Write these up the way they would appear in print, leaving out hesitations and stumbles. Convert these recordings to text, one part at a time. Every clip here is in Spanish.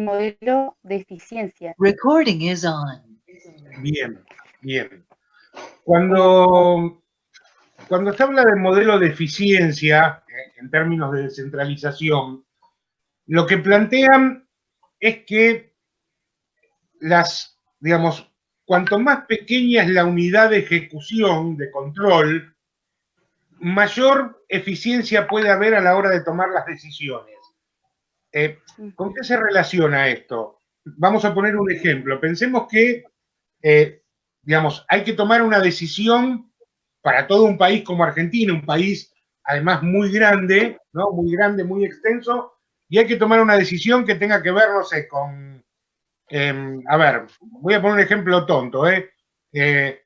modelo de eficiencia. Recording is on. Bien, bien. Cuando se habla de modelo de eficiencia, en términos de descentralización, lo que plantean es que digamos, cuanto más pequeña es la unidad de ejecución, de control, mayor eficiencia puede haber a la hora de tomar las decisiones. ¿Con qué se relaciona esto? Vamos a poner un ejemplo. Pensemos que, digamos, hay que tomar una decisión para todo un país como Argentina, un país además muy grande, ¿no? Muy grande, muy extenso, y hay que tomar una decisión que tenga que ver, no sé, con, a ver, voy a poner un ejemplo tonto, que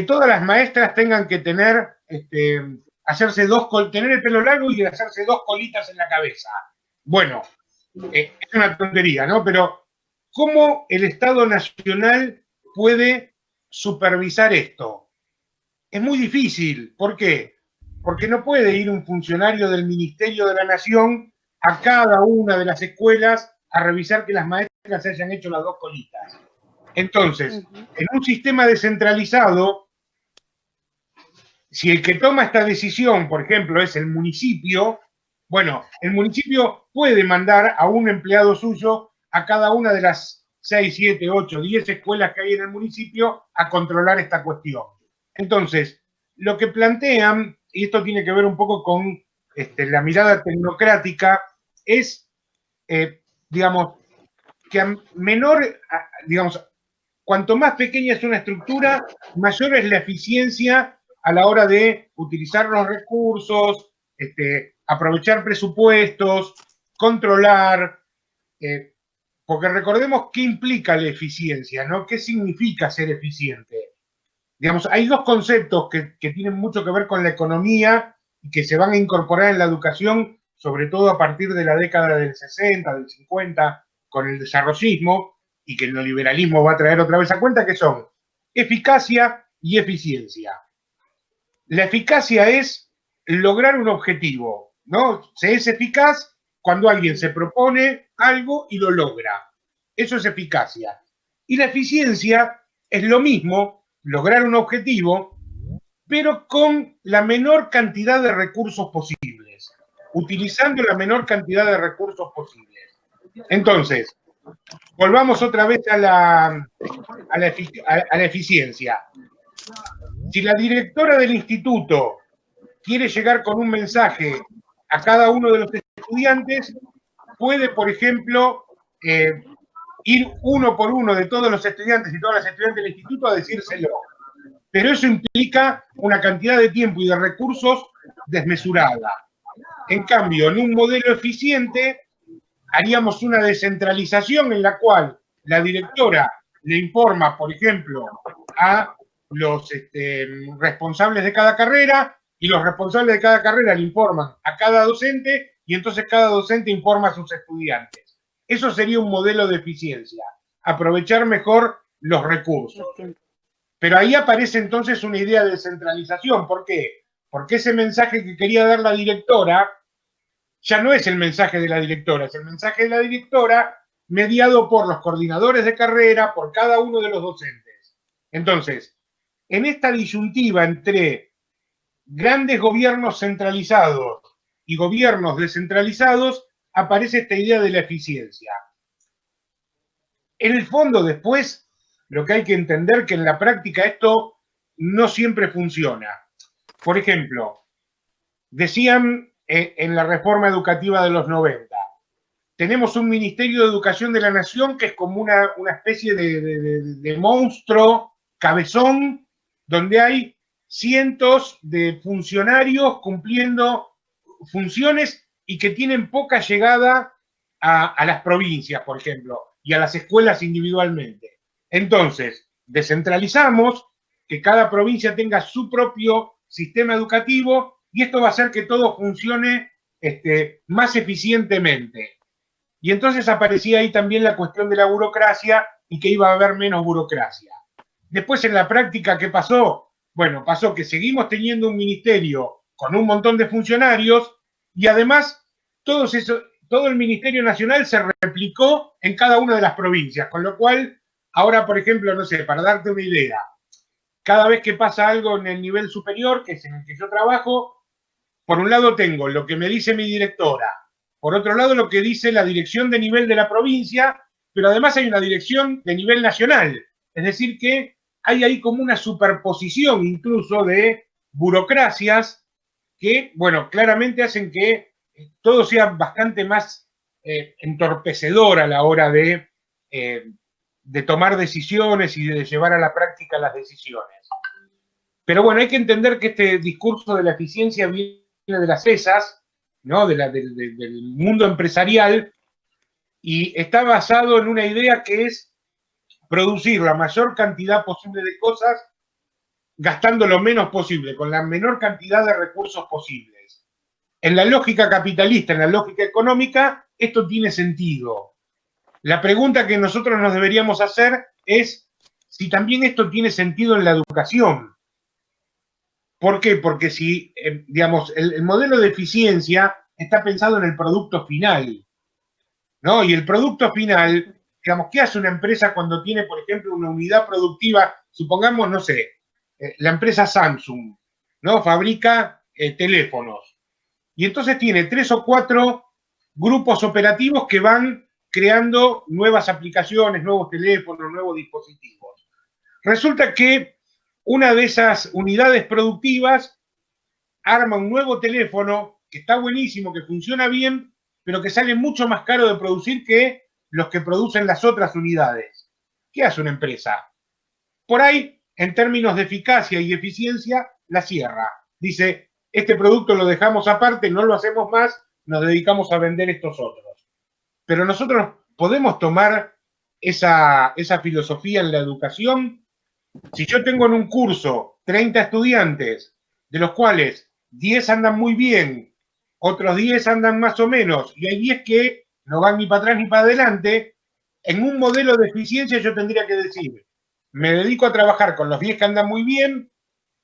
todas las maestras tengan que tener, tener el pelo largo y hacerse 2 colitas en la cabeza. Bueno, es una tontería, ¿no? Pero, ¿cómo el Estado Nacional puede supervisar esto? Es muy difícil. ¿Por qué? Porque no puede ir un funcionario del Ministerio de la Nación a cada una de las escuelas a revisar que las maestras se hayan hecho las 2 colitas. Entonces, en un sistema descentralizado, si el que toma esta decisión, por ejemplo, es el municipio, bueno, el municipio puede mandar a un empleado suyo a cada una de las 6, 7, 8, 10 escuelas que hay en el municipio a controlar esta cuestión. Entonces, lo que plantean, y esto tiene que ver un poco con la mirada tecnocrática, es, digamos, que digamos, cuanto más pequeña es una estructura, mayor es la eficiencia a la hora de utilizar los recursos, aprovechar presupuestos, controlar, porque recordemos qué implica la eficiencia, ¿no? ¿Qué significa ser eficiente? Digamos, hay dos conceptos que tienen mucho que ver con la economía y que se van a incorporar en la educación, sobre todo a partir de la década del 60, del 50, con el desarrollismo, y que el neoliberalismo va a traer otra vez a cuenta, que son eficacia y eficiencia. La eficacia es lograr un objetivo, ¿no? Se es eficaz cuando alguien se propone algo y lo logra. Eso es eficacia. Y la eficiencia es lo mismo, lograr un objetivo, pero con la menor cantidad de recursos posibles, utilizando la menor cantidad de recursos posibles. Entonces, volvamos otra vez a la eficiencia. Si la directora del instituto quiere llegar con un mensaje a cada uno de los estudiantes, puede, por ejemplo, ir uno por uno de todos los estudiantes y todas las estudiantes del instituto a decírselo. Pero eso implica una cantidad de tiempo y de recursos desmesurada. En cambio, en un modelo eficiente, haríamos una descentralización en la cual la directora le informa, por ejemplo, a los responsables de cada carrera, y los responsables de cada carrera le informan a cada docente, y entonces cada docente informa a sus estudiantes. Eso sería un modelo de eficiencia, aprovechar mejor los recursos. Pero ahí aparece entonces una idea de descentralización. ¿Por qué? Porque ese mensaje que quería dar la directora ya no es el mensaje de la directora, es el mensaje de la directora mediado por los coordinadores de carrera, por cada uno de los docentes. Entonces, en esta disyuntiva entre grandes gobiernos centralizados y gobiernos descentralizados, aparece esta idea de la eficiencia. En el fondo, después, lo que hay que entender que en la práctica esto no siempre funciona. Por ejemplo, decían en la reforma educativa de los 90, tenemos un Ministerio de Educación de la Nación que es como una especie de monstruo cabezón, donde hay cientos de funcionarios cumpliendo funciones y que tienen poca llegada a las provincias, por ejemplo, y a las escuelas individualmente. Entonces, descentralizamos, que cada provincia tenga su propio sistema educativo, y esto va a hacer que todo funcione más eficientemente. Y entonces aparecía ahí también la cuestión de la burocracia y que iba a haber menos burocracia. Después, en la práctica, ¿qué pasó? Bueno, pasó que seguimos teniendo un ministerio con un montón de funcionarios, y además todo el Ministerio Nacional se replicó en cada una de las provincias, con lo cual, ahora, por ejemplo, no sé, para darte una idea, cada vez que pasa algo en el nivel superior, que es en el que yo trabajo, por un lado tengo lo que me dice mi directora, por otro lado lo que dice la dirección de nivel de la provincia, pero además hay una dirección de nivel nacional. Es decir, que hay ahí como una superposición incluso de burocracias que, bueno, claramente hacen que todo sea bastante más entorpecedor a la hora de tomar decisiones y de llevar a la práctica las decisiones. Pero bueno, hay que entender que este discurso de la eficiencia viene de las empresas, ¿no? Del mundo empresarial, y está basado en una idea que es producir la mayor cantidad posible de cosas gastando lo menos posible, con la menor cantidad de recursos posibles. En la lógica capitalista, en la lógica económica, esto tiene sentido. La pregunta que nosotros nos deberíamos hacer es si también esto tiene sentido en la educación. ¿Por qué? Porque si, digamos, el modelo de eficiencia está pensado en el producto final, ¿no? Y el producto final, digamos, ¿qué hace una empresa cuando tiene, por ejemplo, una unidad productiva? Supongamos, no sé, la empresa Samsung, ¿no? Fabrica teléfonos. Y entonces tiene 3 o 4 grupos operativos que van creando nuevas aplicaciones, nuevos teléfonos, nuevos dispositivos. Resulta que una de esas unidades productivas arma un nuevo teléfono que está buenísimo, que funciona bien, pero que sale mucho más caro de producir que los que producen las otras unidades. ¿Qué hace una empresa? Por ahí, en términos de eficacia y eficiencia, la cierra. Dice, este producto lo dejamos aparte, no lo hacemos más, nos dedicamos a vender estos otros. Pero nosotros podemos tomar esa filosofía en la educación. Si yo tengo en un curso 30 estudiantes, de los cuales 10 andan muy bien, otros 10 andan más o menos, y hay 10 que no van ni para atrás ni para adelante, en un modelo de eficiencia yo tendría que decir, me dedico a trabajar con los 10 que andan muy bien,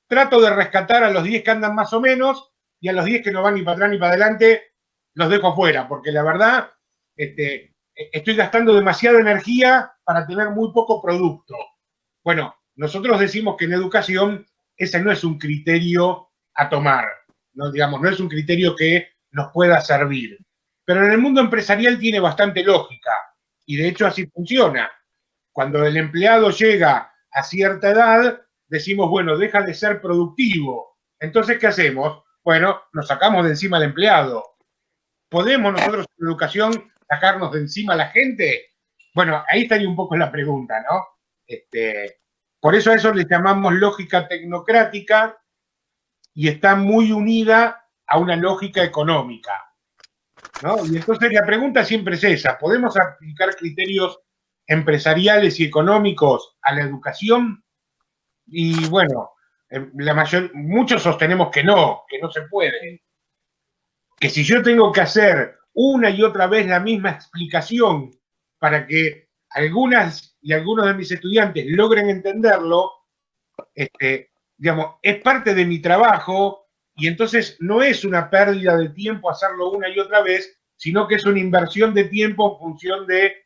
trato de rescatar a los 10 que andan más o menos, y a los 10 que no van ni para atrás ni para adelante, los dejo fuera, porque la verdad, estoy gastando demasiada energía para tener muy poco producto. Bueno, nosotros decimos que en educación ese no es un criterio a tomar, ¿no? Digamos, no es un criterio que nos pueda servir. Pero en el mundo empresarial tiene bastante lógica, y de hecho así funciona. Cuando el empleado llega a cierta edad, decimos, bueno, deja de ser productivo. Entonces, ¿qué hacemos? Bueno, nos sacamos de encima al empleado. ¿Podemos nosotros en educación sacarnos de encima a la gente? Bueno, ahí estaría un poco la pregunta, ¿no? Por eso a eso le llamamos lógica tecnocrática y está muy unida a una lógica económica, ¿no? Y entonces la pregunta siempre es esa, ¿podemos aplicar criterios empresariales y económicos a la educación? Y bueno, muchos sostenemos que no se puede. Que si yo tengo que hacer una y otra vez la misma explicación para que algunas y algunos de mis estudiantes logren entenderlo, digamos, es parte de mi trabajo y entonces no es una pérdida de tiempo hacerlo una y otra vez, sino que es una inversión de tiempo en función de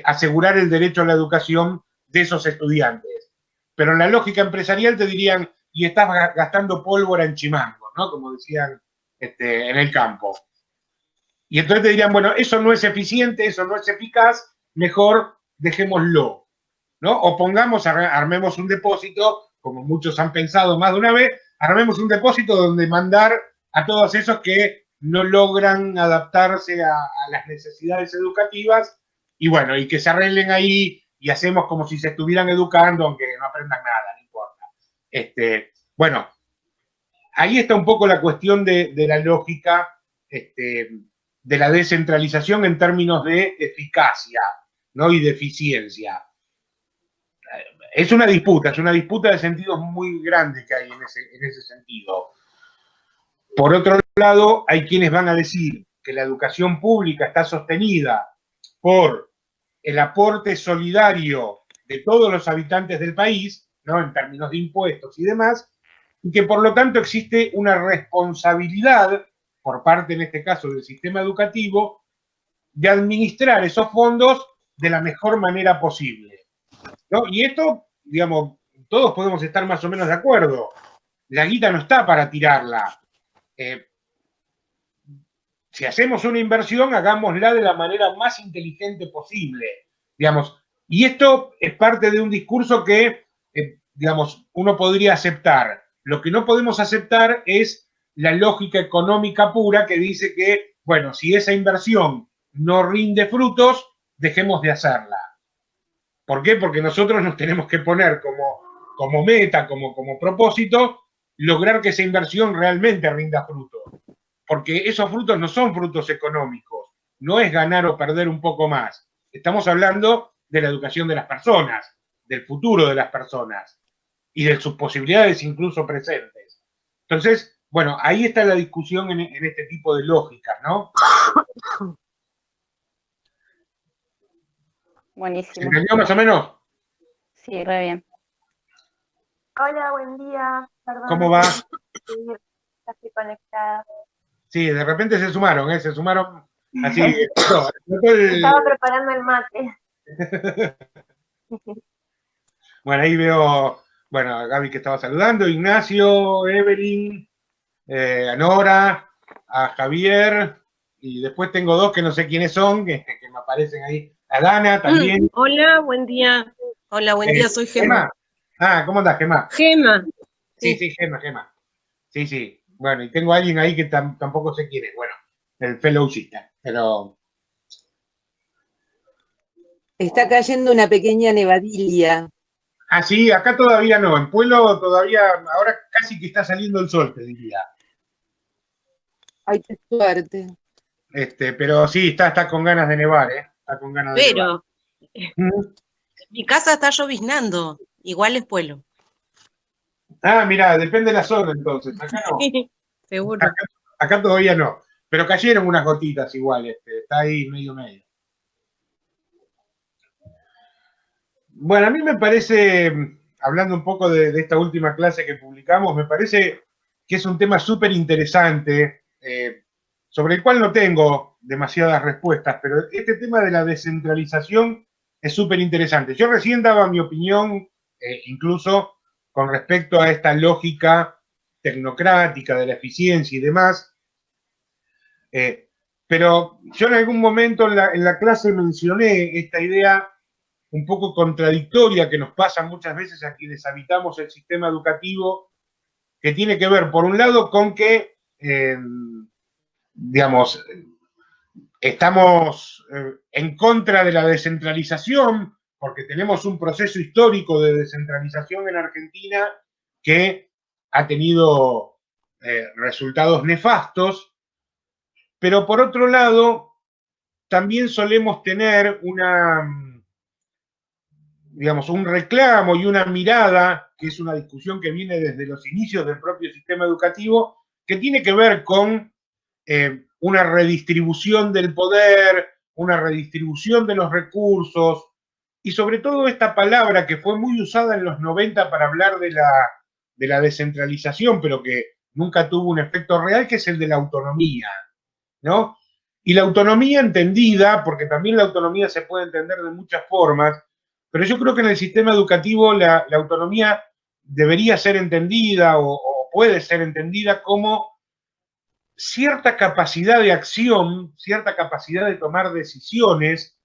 asegurar el derecho a la educación de esos estudiantes. Pero en la lógica empresarial te dirían, y estás gastando pólvora en chimango, ¿no? Como decían en el campo. Y entonces te dirían, bueno, eso no es eficiente, eso no es eficaz, mejor dejémoslo, ¿no? O pongamos, armemos un depósito, como muchos han pensado más de una vez, armemos un depósito donde mandar a todos esos que no logran adaptarse a las necesidades educativas y bueno, y que se arreglen ahí y hacemos como si se estuvieran educando, aunque no aprendan nada, no importa. Bueno, ahí está un poco la cuestión de la lógica de la descentralización en términos de eficacia, ¿no? Y de eficiencia. Es una disputa de sentidos muy grande que hay en ese sentido. Por otro lado, hay quienes van a decir que la educación pública está sostenida por el aporte solidario de todos los habitantes del país, ¿no? En términos de impuestos y demás, y que por lo tanto existe una responsabilidad por parte, en este caso, del sistema educativo, de administrar esos fondos de la mejor manera posible, ¿no? Y esto, digamos, todos podemos estar más o menos de acuerdo. La guita no está para tirarla. Si hacemos una inversión, hagámosla de la manera más inteligente posible, digamos. Y esto es parte de un discurso que, digamos, uno podría aceptar. Lo que no podemos aceptar es la lógica económica pura que dice que, bueno, si esa inversión no rinde frutos, dejemos de hacerla. ¿Por qué? Porque nosotros nos tenemos que poner como meta, como propósito, lograr que esa inversión realmente rinda frutos. Porque esos frutos no son frutos económicos, no es ganar o perder un poco más. Estamos hablando de la educación de las personas, del futuro de las personas y de sus posibilidades incluso presentes. Entonces, bueno, ahí está la discusión en este tipo de lógicas, ¿no? Buenísimo. ¿Se entendió más o menos? Sí, re bien. Hola, buen día. Perdón, ¿Cómo va? ya estoy conectada. Sí, de repente se sumaron así. Estaba preparando el mate. Bueno, ahí veo, bueno, a Gaby que estaba saludando, Ignacio, Evelyn, a Nora, a Javier, y después tengo dos que no sé quiénes son, que me aparecen ahí. A Dana también. Hola, buen día. Hola, buen día, soy Gema. Ah, ¿cómo andás, Gema? Gema. Sí, Gema. Sí, sí. Bueno, y tengo a alguien ahí que tampoco sé quién es. Bueno, el fellowcita, pero... Está cayendo una pequeña nevadilla. Ah, sí, acá todavía no. En Pueblo todavía, ahora casi que está saliendo el sol, te diría. Ay, qué suerte. Pero sí, está con ganas de nevar, ¿eh? Está con ganas de nevar. Pero en mi casa está lloviznando, igual es Pueblo. Ah, mirá, depende de la zona entonces. Acá no. Seguro. Acá todavía no. Pero cayeron unas gotitas igual, está ahí medio. Bueno, a mí me parece, hablando un poco de esta última clase que publicamos, me parece que es un tema súper interesante, sobre el cual no tengo demasiadas respuestas, pero este tema de la descentralización es súper interesante. Yo recién daba mi opinión, incluso con respecto a esta lógica tecnocrática de la eficiencia y demás, pero yo en algún momento en la clase mencioné esta idea un poco contradictoria que nos pasa muchas veces a quienes habitamos el sistema educativo, que tiene que ver, por un lado, con que, digamos, estamos en contra de la descentralización, porque tenemos un proceso histórico de descentralización en Argentina que ha tenido resultados nefastos, pero por otro lado, también solemos tener digamos, un reclamo y una mirada, que es una discusión que viene desde los inicios del propio sistema educativo, que tiene que ver con una redistribución del poder, una redistribución de los recursos, y sobre todo esta palabra que fue muy usada en los 90 para hablar de la descentralización, pero que nunca tuvo un efecto real, que es el de la autonomía, ¿no? Y la autonomía entendida, porque también la autonomía se puede entender de muchas formas, pero yo creo que en el sistema educativo la autonomía debería ser entendida o puede ser entendida como cierta capacidad de acción, cierta capacidad de tomar decisiones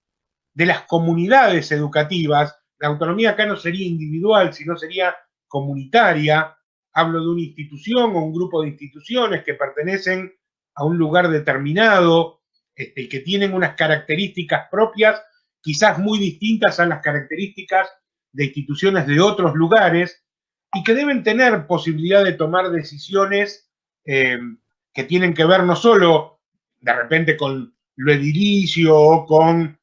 de las comunidades educativas. La autonomía acá no sería individual, sino sería comunitaria. Hablo de una institución o un grupo de instituciones que pertenecen a un lugar determinado, que tienen unas características propias, quizás muy distintas a las características de instituciones de otros lugares, y que deben tener posibilidad de tomar decisiones que tienen que ver no solo de repente con lo edilicio o con,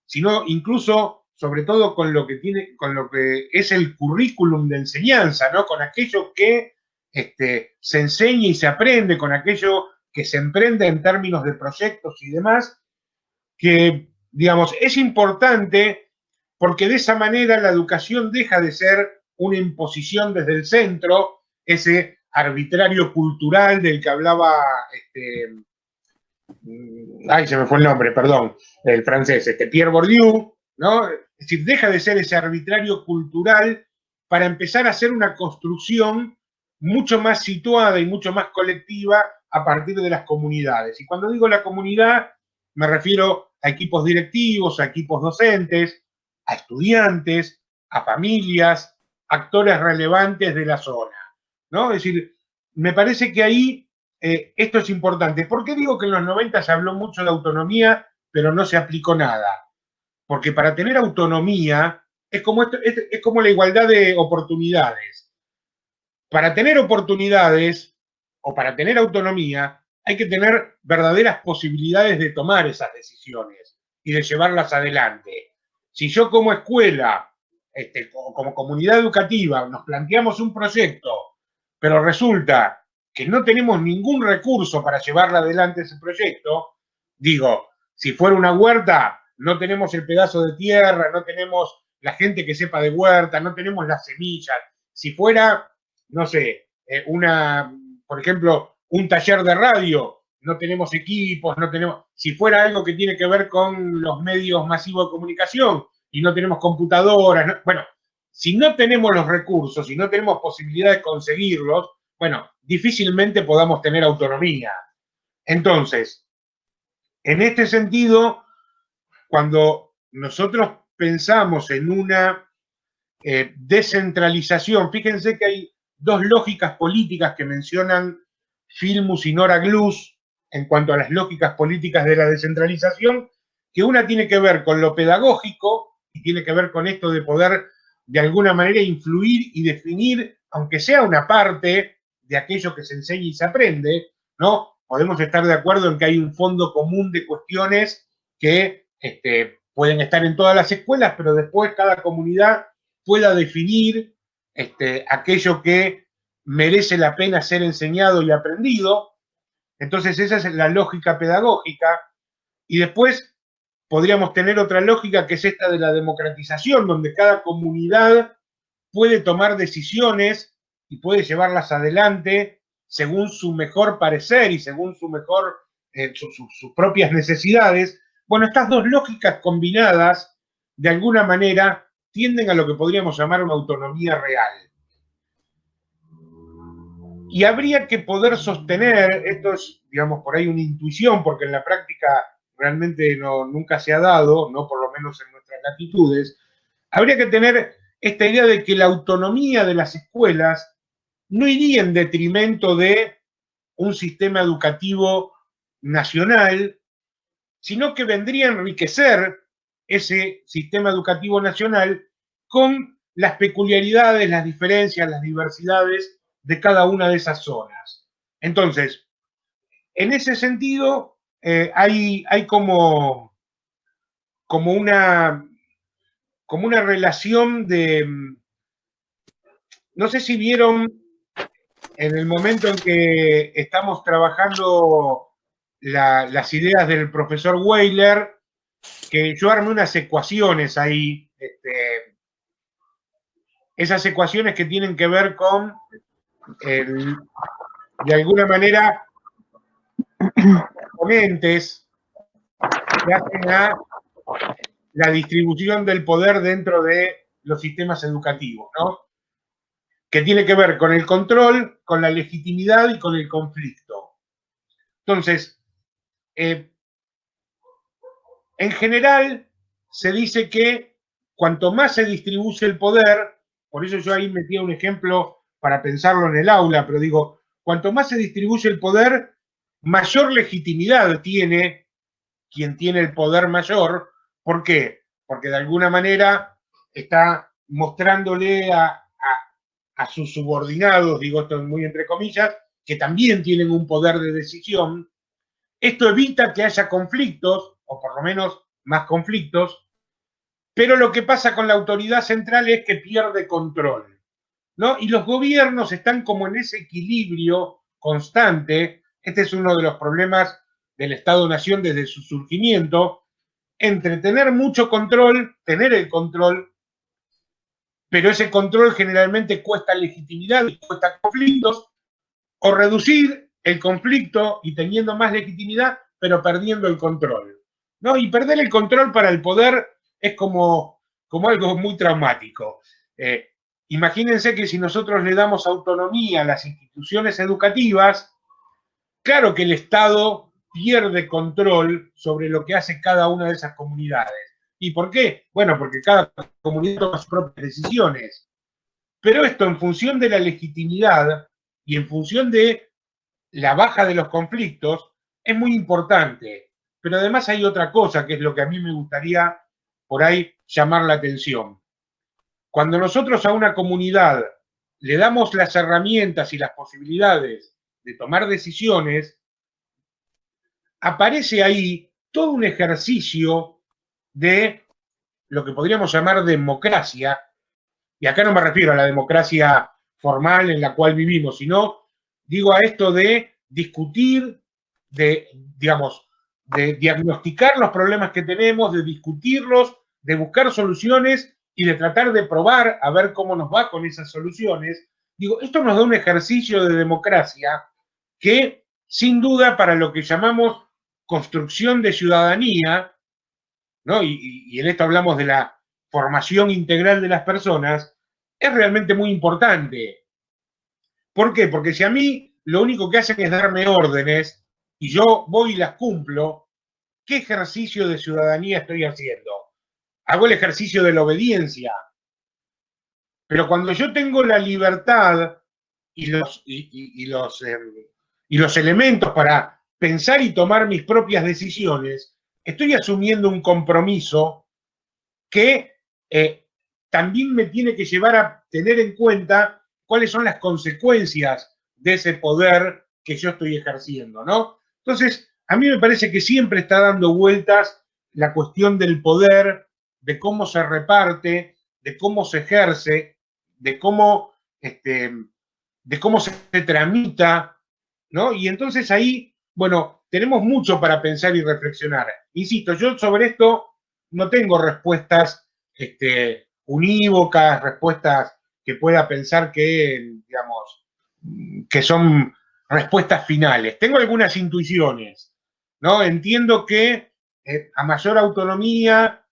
sino incluso, sobre todo, con lo que es el currículum de enseñanza, ¿no? Con aquello que se enseña y se aprende, con aquello que se emprende en términos de proyectos y demás, que, digamos, es importante porque de esa manera la educación deja de ser una imposición desde el centro, ese arbitrario cultural del que hablaba Ay, se me fue el nombre, perdón, el francés, Pierre Bourdieu, ¿no? Es decir, deja de ser ese arbitrario cultural para empezar a hacer una construcción mucho más situada y mucho más colectiva a partir de las comunidades. Y cuando digo la comunidad, me refiero a equipos directivos, a equipos docentes, a estudiantes, a familias, actores relevantes de la zona, ¿no? Es decir, me parece que ahí esto es importante. ¿Por qué digo que en los 90 se habló mucho de autonomía, pero no se aplicó nada? Porque para tener autonomía es como la igualdad de oportunidades. Para tener oportunidades o para tener autonomía hay que tener verdaderas posibilidades de tomar esas decisiones y de llevarlas adelante. Si yo como escuela, como comunidad educativa, nos planteamos un proyecto, pero resulta que no tenemos ningún recurso para llevarla adelante ese proyecto, digo, si fuera una huerta, no tenemos el pedazo de tierra, no tenemos la gente que sepa de huerta, no tenemos las semillas. Si fuera, no sé, por ejemplo, un taller de radio, no tenemos equipos, no tenemos. Si fuera algo que tiene que ver con los medios masivos de comunicación y no tenemos computadoras, no, bueno, si no tenemos los recursos, si no tenemos posibilidad de conseguirlos, bueno, difícilmente podamos tener autonomía. Entonces, en este sentido, cuando nosotros pensamos en una descentralización, fíjense que hay dos lógicas políticas que mencionan Filmus y Nora Glus en cuanto a las lógicas políticas de la descentralización, que una tiene que ver con lo pedagógico y tiene que ver con esto de poder de alguna manera influir y definir, aunque sea una parte de aquello que se enseña y se aprende, ¿no? Podemos estar de acuerdo en que hay un fondo común de cuestiones que pueden estar en todas las escuelas, pero después cada comunidad pueda definir aquello que merece la pena ser enseñado y aprendido. Entonces esa es la lógica pedagógica. Y después podríamos tener otra lógica que es esta de la democratización, donde cada comunidad puede tomar decisiones y puede llevarlas adelante según su mejor parecer y según sus propias necesidades. Bueno, estas dos lógicas combinadas, de alguna manera, tienden a lo que podríamos llamar una autonomía real. Y habría que poder sostener, esto es, digamos, por ahí una intuición, porque en la práctica realmente nunca se ha dado, no por lo menos en nuestras latitudes, habría que tener esta idea de que la autonomía de las escuelas no iría en detrimento de un sistema educativo nacional, sino que vendría a enriquecer ese sistema educativo nacional con las peculiaridades, las diferencias, las diversidades de cada una de esas zonas. Entonces, en ese sentido, hay como una relación de, no sé si vieron en el momento en que estamos trabajando las ideas del profesor Weiler, que yo armé unas ecuaciones ahí, esas ecuaciones que tienen que ver con, de alguna manera, componentes que hacen a la distribución del poder dentro de los sistemas educativos, ¿no? Que tiene que ver con el control, con la legitimidad y con el conflicto. Entonces, en general, se dice que cuanto más se distribuye el poder, por eso yo ahí metía un ejemplo para pensarlo en el aula, pero digo, cuanto más se distribuye el poder, mayor legitimidad tiene quien tiene el poder mayor. ¿Por qué? Porque de alguna manera está mostrándole a sus subordinados, digo esto muy entre comillas, que también tienen un poder de decisión. Esto evita que haya conflictos, o por lo menos más conflictos, pero lo que pasa con la autoridad central es que pierde control, ¿no? Y los gobiernos están como en ese equilibrio constante. Este es uno de los problemas del Estado-Nación desde su surgimiento, entre tener mucho control, tener el control, pero ese control generalmente cuesta legitimidad y cuesta conflictos, o reducir el conflicto y teniendo más legitimidad pero perdiendo el control, ¿no? Y perder el control para el poder es como algo muy traumático. Imagínense que si nosotros le damos autonomía a las instituciones educativas, claro que el Estado pierde control sobre lo que hace cada una de esas comunidades. ¿Y por qué? Bueno, porque cada comunidad toma sus propias decisiones. Pero esto, en función de la legitimidad y en función de la baja de los conflictos, es muy importante. Pero además hay otra cosa que es lo que a mí me gustaría por ahí llamar la atención. Cuando nosotros a una comunidad le damos las herramientas y las posibilidades de tomar decisiones, aparece ahí todo un ejercicio de lo que podríamos llamar democracia, y acá no me refiero a la democracia formal en la cual vivimos, sino digo a esto de discutir, de, digamos, de diagnosticar los problemas que tenemos, de discutirlos, de buscar soluciones y de tratar de probar a ver cómo nos va con esas soluciones. Digo, esto nos da un ejercicio de democracia que, sin duda, para lo que llamamos construcción de ciudadanía, ¿no? Y en esto hablamos de la formación integral de las personas, es realmente muy importante. ¿Por qué? Porque si a mí lo único que hacen es darme órdenes y yo voy y las cumplo, ¿qué ejercicio de ciudadanía estoy haciendo? Hago el ejercicio de la obediencia. Pero cuando yo tengo la libertad y los elementos para pensar y tomar mis propias decisiones, estoy asumiendo un compromiso que también me tiene que llevar a tener en cuenta cuáles son las consecuencias de ese poder que yo estoy ejerciendo, ¿no? Entonces, a mí me parece que siempre está dando vueltas la cuestión del poder, de cómo se reparte, de cómo se ejerce, de cómo se tramita, ¿no? Y entonces ahí, bueno, tenemos mucho para pensar y reflexionar. Insisto, yo sobre esto no tengo respuestas unívocas, respuestas que pueda pensar que, digamos, que son respuestas finales. Tengo algunas intuiciones, ¿no? Entiendo que a mayor autonomía,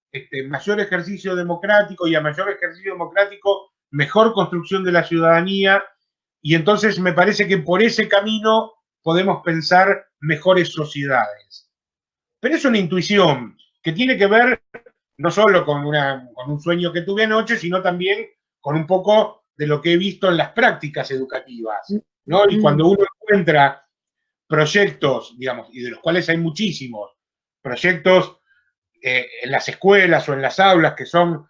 mayor ejercicio democrático y a mayor ejercicio democrático, mejor construcción de la ciudadanía, y entonces me parece que por ese camino podemos pensar mejores sociedades. Pero es una intuición que tiene que ver no solo con un sueño que tuve anoche, sino también con un poco de lo que he visto en las prácticas educativas, ¿no? Y cuando uno encuentra proyectos, digamos, y de los cuales hay muchísimos, proyectos en las escuelas o en las aulas que son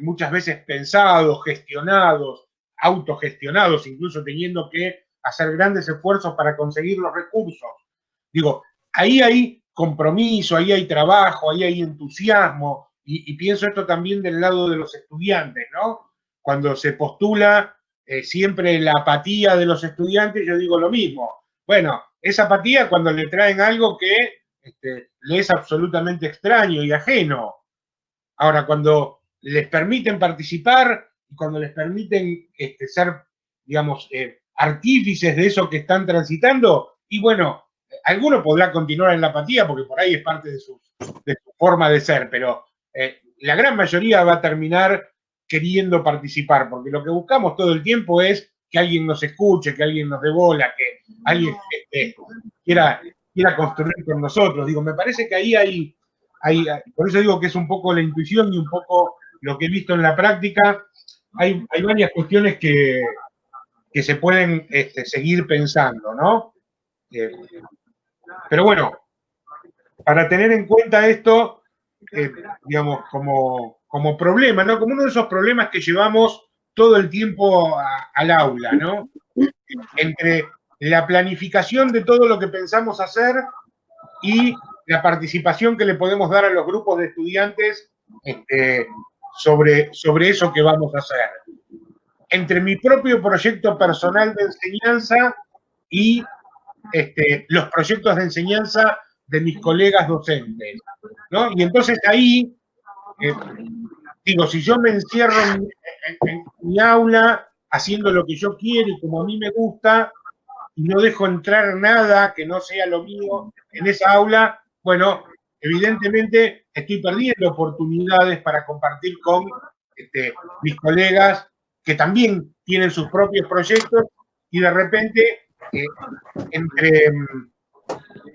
muchas veces pensados, gestionados, autogestionados, incluso teniendo que hacer grandes esfuerzos para conseguir los recursos. Digo, ahí hay compromiso, ahí hay trabajo, ahí hay entusiasmo, y pienso esto también del lado de los estudiantes, ¿no? Cuando se postula siempre la apatía de los estudiantes, yo digo lo mismo. Bueno, esa apatía cuando le traen algo que le es absolutamente extraño y ajeno. Ahora, cuando les permiten participar y cuando les permiten ser, digamos, artífices de eso que están transitando, y bueno, alguno podrá continuar en la apatía porque por ahí es parte de su forma de ser, pero la gran mayoría va a terminar queriendo participar, porque lo que buscamos todo el tiempo es que alguien nos escuche, que alguien nos dé bola, que alguien quiera construir con nosotros. Digo, me parece que ahí hay, por eso digo que es un poco la intuición y un poco lo que he visto en la práctica. Hay varias cuestiones que se pueden seguir pensando, ¿no? Pero bueno, para tener en cuenta esto, digamos, como problema, ¿no? Como uno de esos problemas que llevamos todo el tiempo al aula, ¿no? Entre la planificación de todo lo que pensamos hacer y la participación que le podemos dar a los grupos de estudiantes sobre eso que vamos a hacer. Entre mi propio proyecto personal de enseñanza y los proyectos de enseñanza de mis colegas docentes, ¿no? Y entonces ahí, digo, si yo me encierro en mi aula haciendo lo que yo quiero y como a mí me gusta, y no dejo entrar nada que no sea lo mío en esa aula, bueno, evidentemente estoy perdiendo oportunidades para compartir con mis colegas que también tienen sus propios proyectos y de repente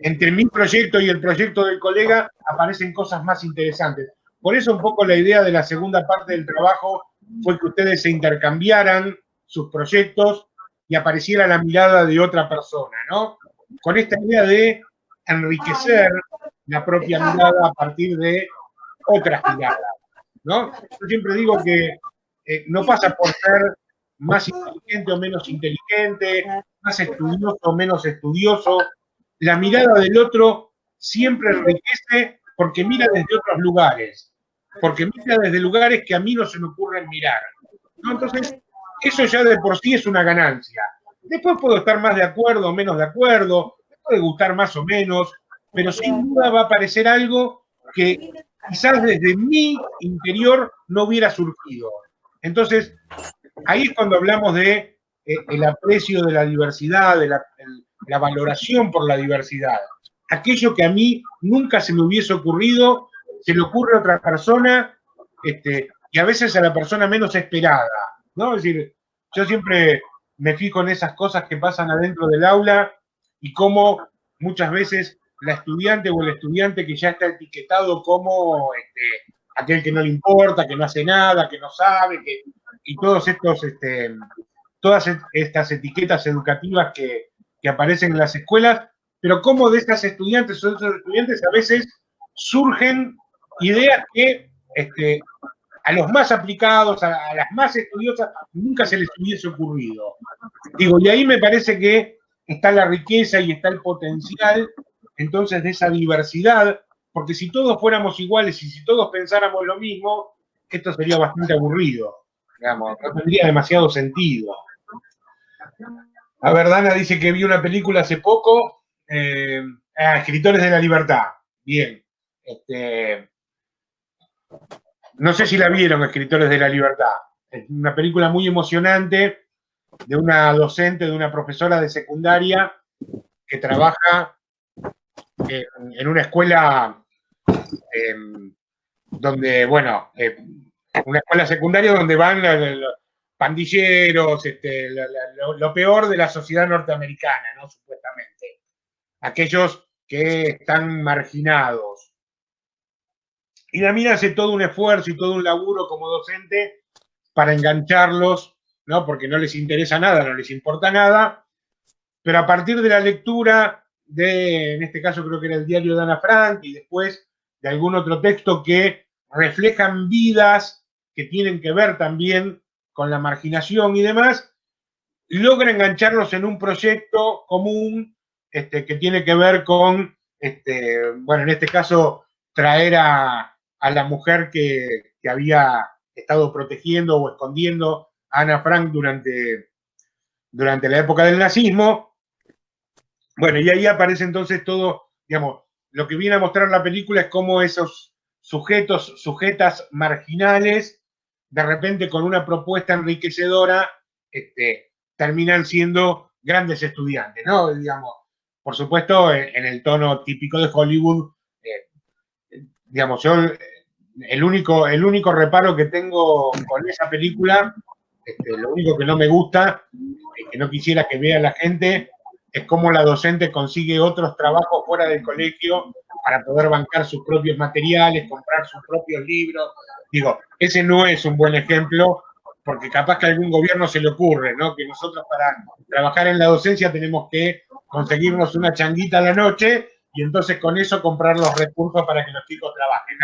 entre mi proyecto y el proyecto del colega aparecen cosas más interesantes. Por eso un poco la idea de la segunda parte del trabajo fue que ustedes se intercambiaran sus proyectos y apareciera la mirada de otra persona, ¿no? Con esta idea de enriquecer la propia mirada a partir de otras miradas, ¿no? Yo siempre digo que no pasa por ser más inteligente o menos inteligente, más estudioso o menos estudioso. La mirada del otro siempre enriquece porque mira desde otros lugares, porque mira desde lugares que a mí no se me ocurren mirar, ¿no? Entonces, eso ya de por sí es una ganancia. Después puedo estar más de acuerdo o menos de acuerdo, me puede gustar más o menos, pero sin duda va a aparecer algo que quizás desde mi interior no hubiera surgido. Entonces, ahí es cuando hablamos de el aprecio de la diversidad, de la valoración por la diversidad. Aquello que a mí nunca se me hubiese ocurrido, se le ocurre a otra persona, y a veces a la persona menos esperada, ¿no? Es decir, yo siempre me fijo en esas cosas que pasan adentro del aula y cómo muchas veces la estudiante o el estudiante que ya está etiquetado como aquel que no le importa, que no hace nada, que no sabe, y todas estas etiquetas educativas que aparecen en las escuelas, pero cómo de estas estudiantes o de esos estudiantes a veces surgen ideas que a los más aplicados, a las más estudiosas, nunca se les hubiese ocurrido. Digo, y ahí me parece que está la riqueza y está el potencial, entonces, de esa diversidad, porque si todos fuéramos iguales y si todos pensáramos lo mismo, esto sería bastante aburrido, digamos, no tendría demasiado sentido. A ver, Dana dice que vio una película hace poco, Escritores de la Libertad. Bien. No sé si la vieron, Escritores de la Libertad. Es una película muy emocionante de una docente, de una profesora de secundaria que trabaja en una escuela donde, bueno, una escuela secundaria donde van los pandilleros, lo peor de la sociedad norteamericana, ¿no? Supuestamente. Aquellos que están marginados. Y la mina hace todo un esfuerzo y todo un laburo como docente para engancharlos, ¿no? Porque no les interesa nada, no les importa nada, pero a partir de la lectura en este caso creo que era el diario de Ana Frank y después de algún otro texto que reflejan vidas que tienen que ver también con la marginación y demás, logra engancharlos en un proyecto común que tiene que ver con, bueno, en este caso, traer a la mujer que había estado protegiendo o escondiendo a Ana Frank durante la época del nazismo. Bueno, y ahí aparece entonces todo, digamos, lo que viene a mostrar la película es cómo esos sujetas marginales, de repente con una propuesta enriquecedora, terminan siendo grandes estudiantes, ¿no? Digamos, por supuesto, en el tono típico de Hollywood, digamos, yo el único reparo que tengo con esa película, lo único que no me gusta, que no quisiera que vea la gente, es cómo la docente consigue otros trabajos fuera del colegio para poder bancar sus propios materiales, comprar sus propios libros. Digo, ese no es un buen ejemplo, porque capaz que a algún gobierno se le ocurre, ¿no? Que nosotros para trabajar en la docencia tenemos que conseguirnos una changuita a la noche y entonces con eso comprar los recursos para que los chicos trabajen.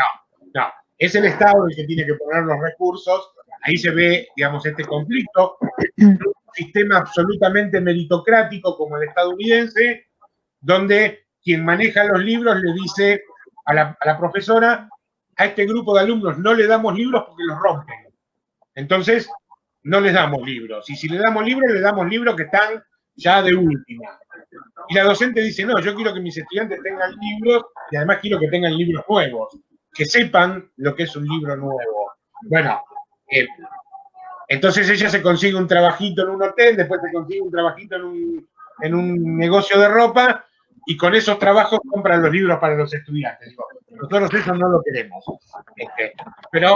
No. Es el Estado el que tiene que poner los recursos. Ahí se ve, digamos, este conflicto. Un sistema absolutamente meritocrático como el estadounidense, donde quien maneja los libros le dice a la profesora, a este grupo de alumnos no le damos libros porque los rompen. Entonces, no les damos libros. Y si le damos libros que están ya de última. Y la docente dice, no, yo quiero que mis estudiantes tengan libros y además quiero que tengan libros nuevos, que sepan lo que es un libro nuevo. Bueno, entonces ella se consigue un trabajito en un hotel, después se consigue un trabajito en un negocio de ropa, y con esos trabajos compran los libros para los estudiantes. Digo, nosotros eso no lo queremos. Pero,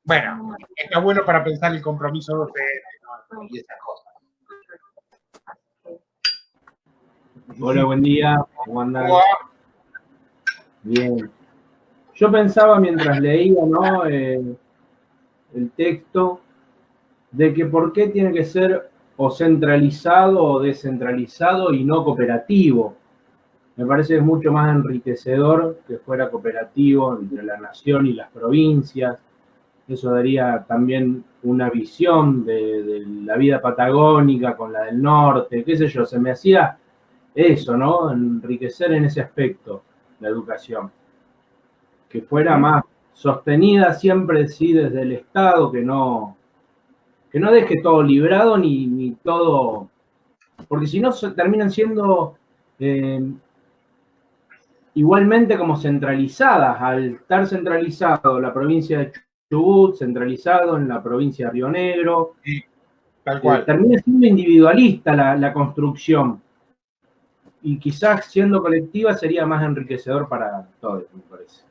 bueno, está bueno para pensar el compromiso docente, ¿no? Y esas cosas. Hola, buen día. ¿Cómo andan? ¿Cómo va? Bien. Yo pensaba mientras leía, ¿no? El texto, de que por qué tiene que ser o centralizado o descentralizado y no cooperativo. Me parece que es mucho más enriquecedor que fuera cooperativo entre la nación y las provincias. Eso daría también una visión de la vida patagónica con la del norte, qué sé yo, se me hacía eso, ¿no? Enriquecer en ese aspecto la educación. Que fuera más sostenida siempre, sí, desde el Estado, que no deje todo librado ni todo, porque si no terminan siendo igualmente como centralizadas. Al estar centralizado la provincia de Chubut, centralizado en la provincia de Río Negro, Sí, tal cual. termina siendo individualista la construcción. Y quizás siendo colectiva sería más enriquecedor para todos, me parece.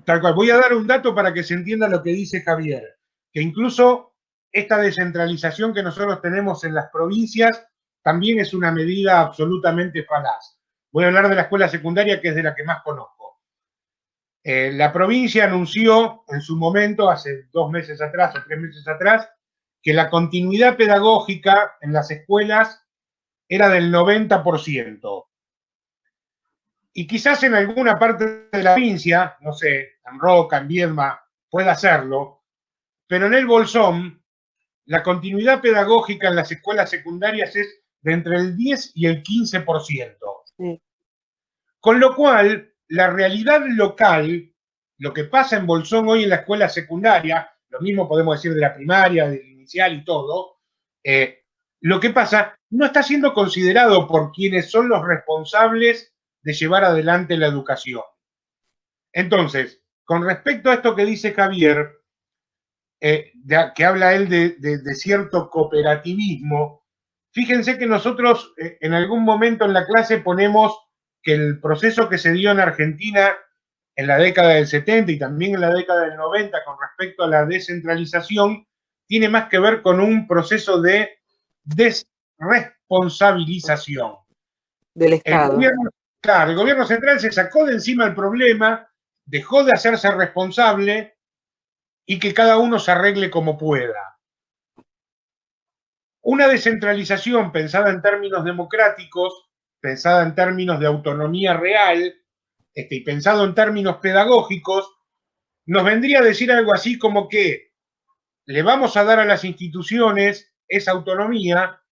Tal cual. Voy a dar un dato para que se entienda lo que dice Javier, que incluso esta descentralización que nosotros tenemos en las provincias también es una medida absolutamente falaz. Voy a hablar de la escuela secundaria, que es de la que más conozco. La provincia anunció en su momento, hace 2 meses atrás o 3 meses atrás, que la continuidad pedagógica en las escuelas era del 90%. Y quizás en alguna parte de la provincia, no sé, en Roca, en Viedma, pueda hacerlo, pero en el Bolsón, la continuidad pedagógica en las escuelas secundarias es de entre el 10 y el 15%. Sí. Con lo cual, la realidad local, lo que pasa en Bolsón hoy en la escuela secundaria, lo mismo podemos decir de la primaria, del inicial y todo, lo que pasa no está siendo considerado por quienes son los responsables de llevar adelante la educación. Entonces, con respecto a esto que dice Javier, que habla él de cierto cooperativismo, fíjense que nosotros en algún momento en la clase ponemos que el proceso que se dio en Argentina en la década del 70 y también en la década del 90 con respecto a la descentralización tiene más que ver con un proceso de desresponsabilización. Del Estado. El gobierno central se sacó de encima el problema, dejó de hacerse responsable y que cada uno se arregle como pueda. Una descentralización pensada en términos democráticos, pensada en términos de autonomía real, y pensado en términos pedagógicos, nos vendría a decir algo así como que le vamos a dar a las instituciones esa autonomía,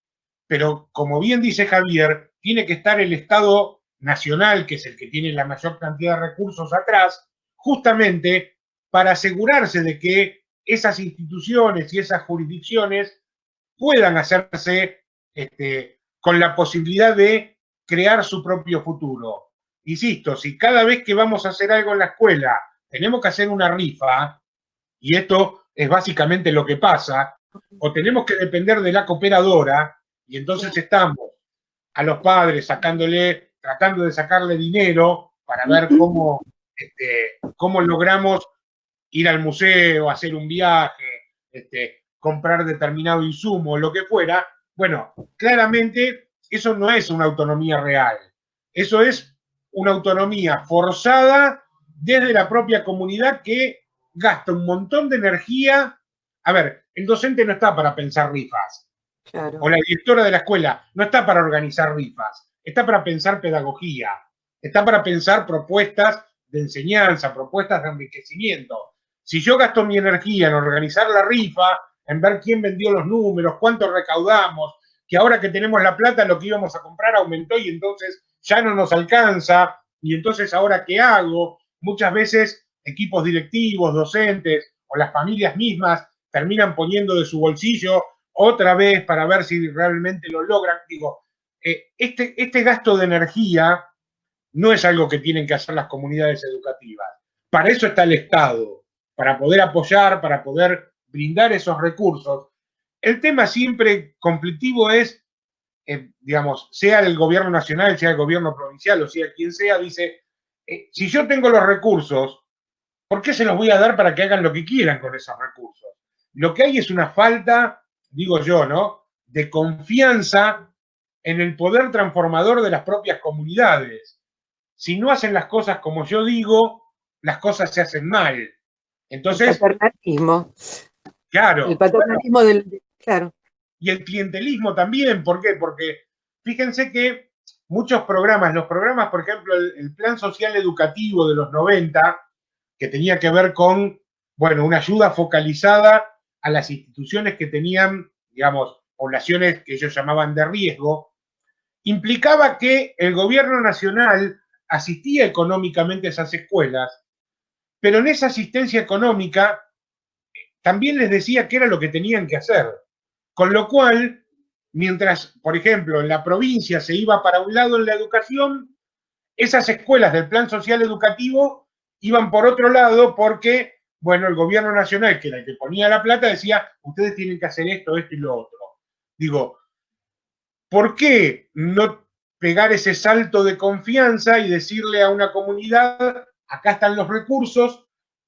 pero como bien dice Javier, tiene que estar el Estado nacional, que es el que tiene la mayor cantidad de recursos atrás, justamente para asegurarse de que esas instituciones y esas jurisdicciones puedan hacerse con la posibilidad de crear su propio futuro. Insisto, si cada vez que vamos a hacer algo en la escuela tenemos que hacer una rifa, y esto es básicamente lo que pasa, o tenemos que depender de la cooperadora, y entonces estamos a los padres tratando de sacarle dinero para ver cómo logramos ir al museo, hacer un viaje, comprar determinado insumo, lo que fuera. Bueno, claramente eso no es una autonomía real. Eso es una autonomía forzada desde la propia comunidad que gasta un montón de energía. A ver, el docente no está para pensar rifas. Claro. O la directora de la escuela no está para organizar rifas. Está para pensar pedagogía. Está para pensar propuestas de enseñanza, propuestas de enriquecimiento. Si yo gasto mi energía en organizar la rifa, en ver quién vendió los números, cuánto recaudamos, que ahora que tenemos la plata lo que íbamos a comprar aumentó y entonces ya no nos alcanza, y entonces ahora ¿qué hago? Muchas veces equipos directivos, docentes o las familias mismas terminan poniendo de su bolsillo otra vez para ver si realmente lo logran. Digo, este gasto de energía no es algo que tienen que hacer las comunidades educativas. Para eso está el Estado, para poder apoyar, para poder brindar esos recursos. El tema siempre conflictivo es digamos, sea el gobierno nacional, sea el gobierno provincial o sea quien sea, dice, si yo tengo los recursos, ¿por qué se los voy a dar para que hagan lo que quieran con esos recursos? Lo que hay es una falta, digo yo, ¿no?, de confianza en el poder transformador de las propias comunidades. Si no hacen las cosas como yo digo, las cosas se hacen mal. Entonces, el paternalismo. claro. El paternalismo claro. Y el clientelismo también, ¿por qué? Porque fíjense que muchos programas, los programas, por ejemplo, el Plan Social Educativo de los 90, que tenía que ver con, bueno, una ayuda focalizada a las instituciones que tenían, digamos, poblaciones que ellos llamaban de riesgo, implicaba que el gobierno nacional asistía económicamente a esas escuelas, pero en esa asistencia económica también les decía qué era lo que tenían que hacer. Con lo cual, mientras, por ejemplo, en la provincia se iba para un lado en la educación, esas escuelas del Plan Social Educativo iban por otro lado porque, bueno, el gobierno nacional, que era el que ponía la plata, decía, ustedes tienen que hacer esto, esto y lo otro. Digo, ¿por qué no pegar ese salto de confianza y decirle a una comunidad, acá están los recursos,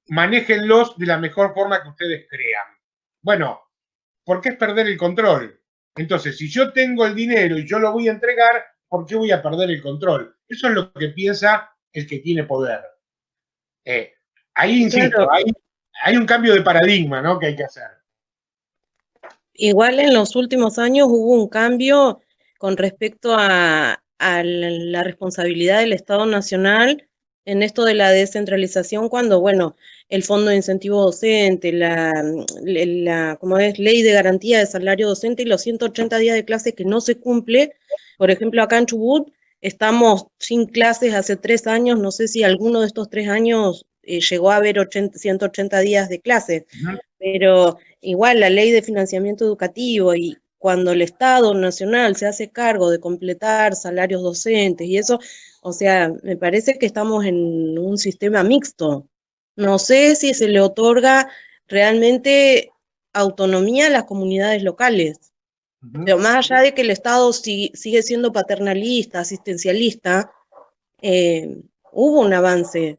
manéjenlos de la mejor forma que ustedes crean? Bueno, porque es perder el control. Entonces, si yo tengo el dinero y yo lo voy a entregar, ¿por qué voy a perder el control? Eso es lo que piensa el que tiene poder. Ahí, insisto, Claro. hay un cambio de paradigma, ¿no?, que hay que hacer. Igual en los últimos años hubo un cambio con respecto a la responsabilidad del Estado Nacional en esto de la descentralización, cuando, bueno, el Fondo de Incentivo Docente, ¿cómo es?, Ley de Garantía de Salario Docente y los 180 días de clase que no se cumple. Por ejemplo, acá en Chubut estamos sin clases hace 3 años, no sé si alguno de estos 3 años llegó a haber 180 días de clase, pero igual la ley de financiamiento educativo y cuando el Estado Nacional se hace cargo de completar salarios docentes y eso, o sea, me parece que estamos en un sistema mixto. No sé si se le otorga realmente autonomía a las comunidades locales. Pero más allá de que el Estado sigue siendo paternalista, asistencialista, hubo un avance.